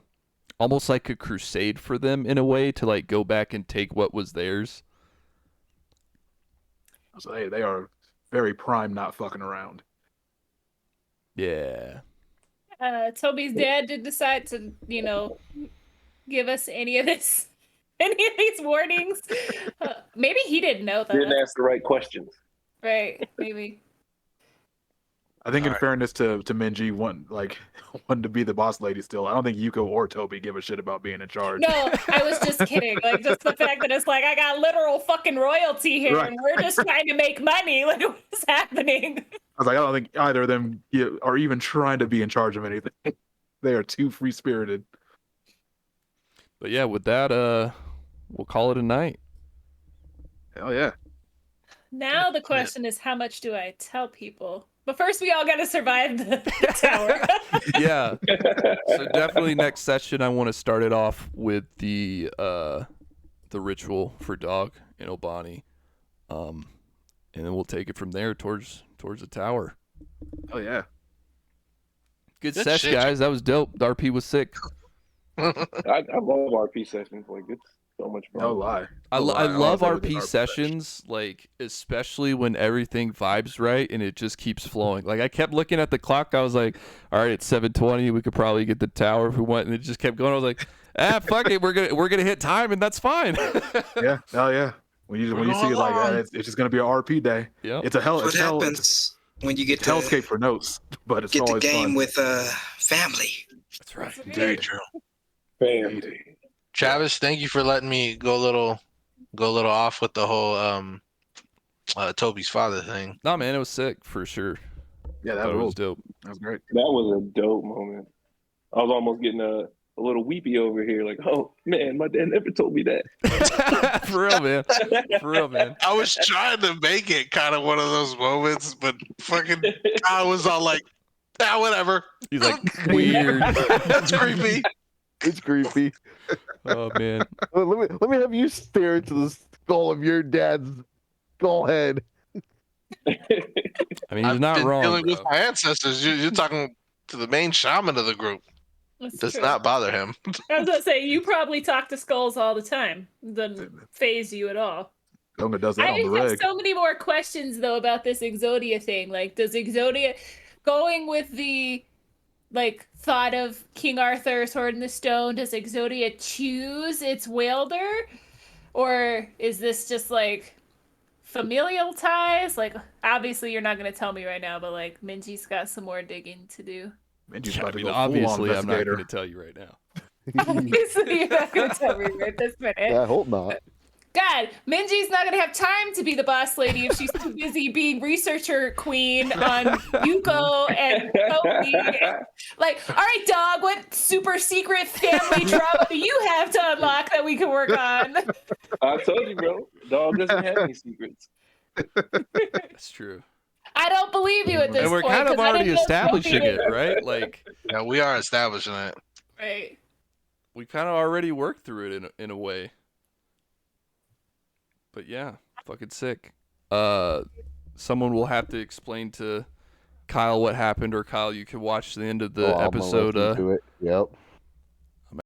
Speaker 1: almost like a crusade for them in a way to like go back and take what was theirs.
Speaker 2: So hey, they are very prime, not fucking around.
Speaker 1: Yeah.
Speaker 5: Toby's dad did decide to, give us any of these warnings. Maybe he didn't know that.
Speaker 8: Didn't ask the right questions.
Speaker 5: Right, maybe.
Speaker 2: I think, in
Speaker 4: Alright.
Speaker 2: fairness to Minji, wanted to be the boss lady still. I don't think Yuko or Toby give a shit about being in charge.
Speaker 5: No, I was just kidding. Like, just the fact that it's like, I got literal fucking royalty here,
Speaker 2: Right.
Speaker 5: and we're just trying to make money. Like, what's happening?
Speaker 2: I was like, I don't think either of them are even trying to be in charge of anything. They are too free spirited.
Speaker 1: But yeah, with that, we'll call it a night.
Speaker 2: Hell yeah.
Speaker 5: Now the question is, how much do I tell people? But first, we all got to survive the tower.
Speaker 1: Yeah. So definitely next session, I want to start it off with the ritual for Dog and Obani. and then we'll take it from there towards the tower.
Speaker 2: Oh yeah.
Speaker 1: Good
Speaker 4: Good
Speaker 1: sesh,
Speaker 4: shit.
Speaker 1: guys. That was dope. The RP was sick.
Speaker 8: I love RP sessions. Like it's so much fun.
Speaker 2: No lie.
Speaker 1: I
Speaker 2: No lie.
Speaker 1: love
Speaker 2: always have a good
Speaker 1: RP sessions, like especially when everything vibes right and it just keeps flowing. Like I kept looking at the clock. I was like, all right, it's 7:20. We could probably get the tower if we went, and it just kept going. I was like, fuck it, we're gonna hit time, and that's fine.
Speaker 2: Yeah. Oh yeah. When you see it like that, it's just gonna be an RP day.
Speaker 1: Yeah.
Speaker 2: It's a hell.
Speaker 6: What
Speaker 2: It's hell.
Speaker 6: happens when you get
Speaker 2: It's
Speaker 6: to
Speaker 2: hellscape for notes, but it's
Speaker 6: get the
Speaker 2: always
Speaker 6: game
Speaker 2: fun.
Speaker 6: with family?
Speaker 1: That's right.
Speaker 4: Very true.
Speaker 8: Family.
Speaker 4: Travis, thank you for letting me go a little off with the whole Toby's father thing.
Speaker 1: Nah, man, it was sick for sure.
Speaker 2: Yeah,
Speaker 1: Thought
Speaker 2: that
Speaker 1: it was
Speaker 2: was
Speaker 1: dope.
Speaker 2: that was great.
Speaker 8: That was a dope moment. I was almost getting a little weepy over here. Like, oh man, my dad never told me that.
Speaker 1: For real, man. For real, man.
Speaker 4: I was trying to make it kind of one of those moments, but fucking I was all like, whatever.
Speaker 1: He's like weird.
Speaker 4: That's creepy.
Speaker 3: It's creepy.
Speaker 1: Oh man.
Speaker 3: Let me have you stare into the skull of your dad's skull head.
Speaker 1: I mean, he's
Speaker 4: I've
Speaker 1: not
Speaker 4: been
Speaker 1: wrong.
Speaker 4: dealing
Speaker 1: Bro.
Speaker 4: with my ancestors. You're talking to the main shaman of the group.
Speaker 5: That's
Speaker 4: Does
Speaker 5: true.
Speaker 4: not bother him.
Speaker 5: I was gonna say you probably talk to skulls all the time. Doesn't phase you at all.
Speaker 2: Gunga does that
Speaker 5: I
Speaker 2: on the
Speaker 5: just have
Speaker 2: reg.
Speaker 5: so many more questions though about this Exodia thing. Like, does Exodia going with the like thought of King Arthur, Sword in the Stone? Does Exodia choose its wielder, or is this just like familial ties? Like, obviously you're not gonna tell me right now, but like Minji's got some more digging to do.
Speaker 2: Minji's
Speaker 1: Yeah,
Speaker 2: about
Speaker 1: I
Speaker 2: to
Speaker 1: mean,
Speaker 2: go full-on
Speaker 1: obviously, I'm not
Speaker 2: investigator.
Speaker 1: going to tell you right now.
Speaker 5: Obviously, you're not gonna tell me right this minute.
Speaker 3: Yeah, I hope not.
Speaker 5: God, Minji's not gonna have time to be the boss lady if she's too busy being researcher queen on Yuko and Toby. Like, all right, dog, what super secret family drama do you have to unlock that we can work on?
Speaker 8: I told you, bro. Dog doesn't have any secrets.
Speaker 1: That's true.
Speaker 5: I don't believe you at this
Speaker 1: And we're
Speaker 5: point.
Speaker 1: kind of
Speaker 5: 'cause I
Speaker 1: already
Speaker 5: didn't know
Speaker 1: establishing
Speaker 5: Toby
Speaker 1: it,
Speaker 5: was-
Speaker 1: right? Like,
Speaker 4: Yeah, we are establishing it.
Speaker 5: Right.
Speaker 1: we kind of already worked through it in a way. But yeah, fucking sick. Someone will have to explain to Kyle what happened, or Kyle, you can watch the end of the
Speaker 3: Oh, I'm gonna
Speaker 1: episode.
Speaker 3: listen to it. Yep.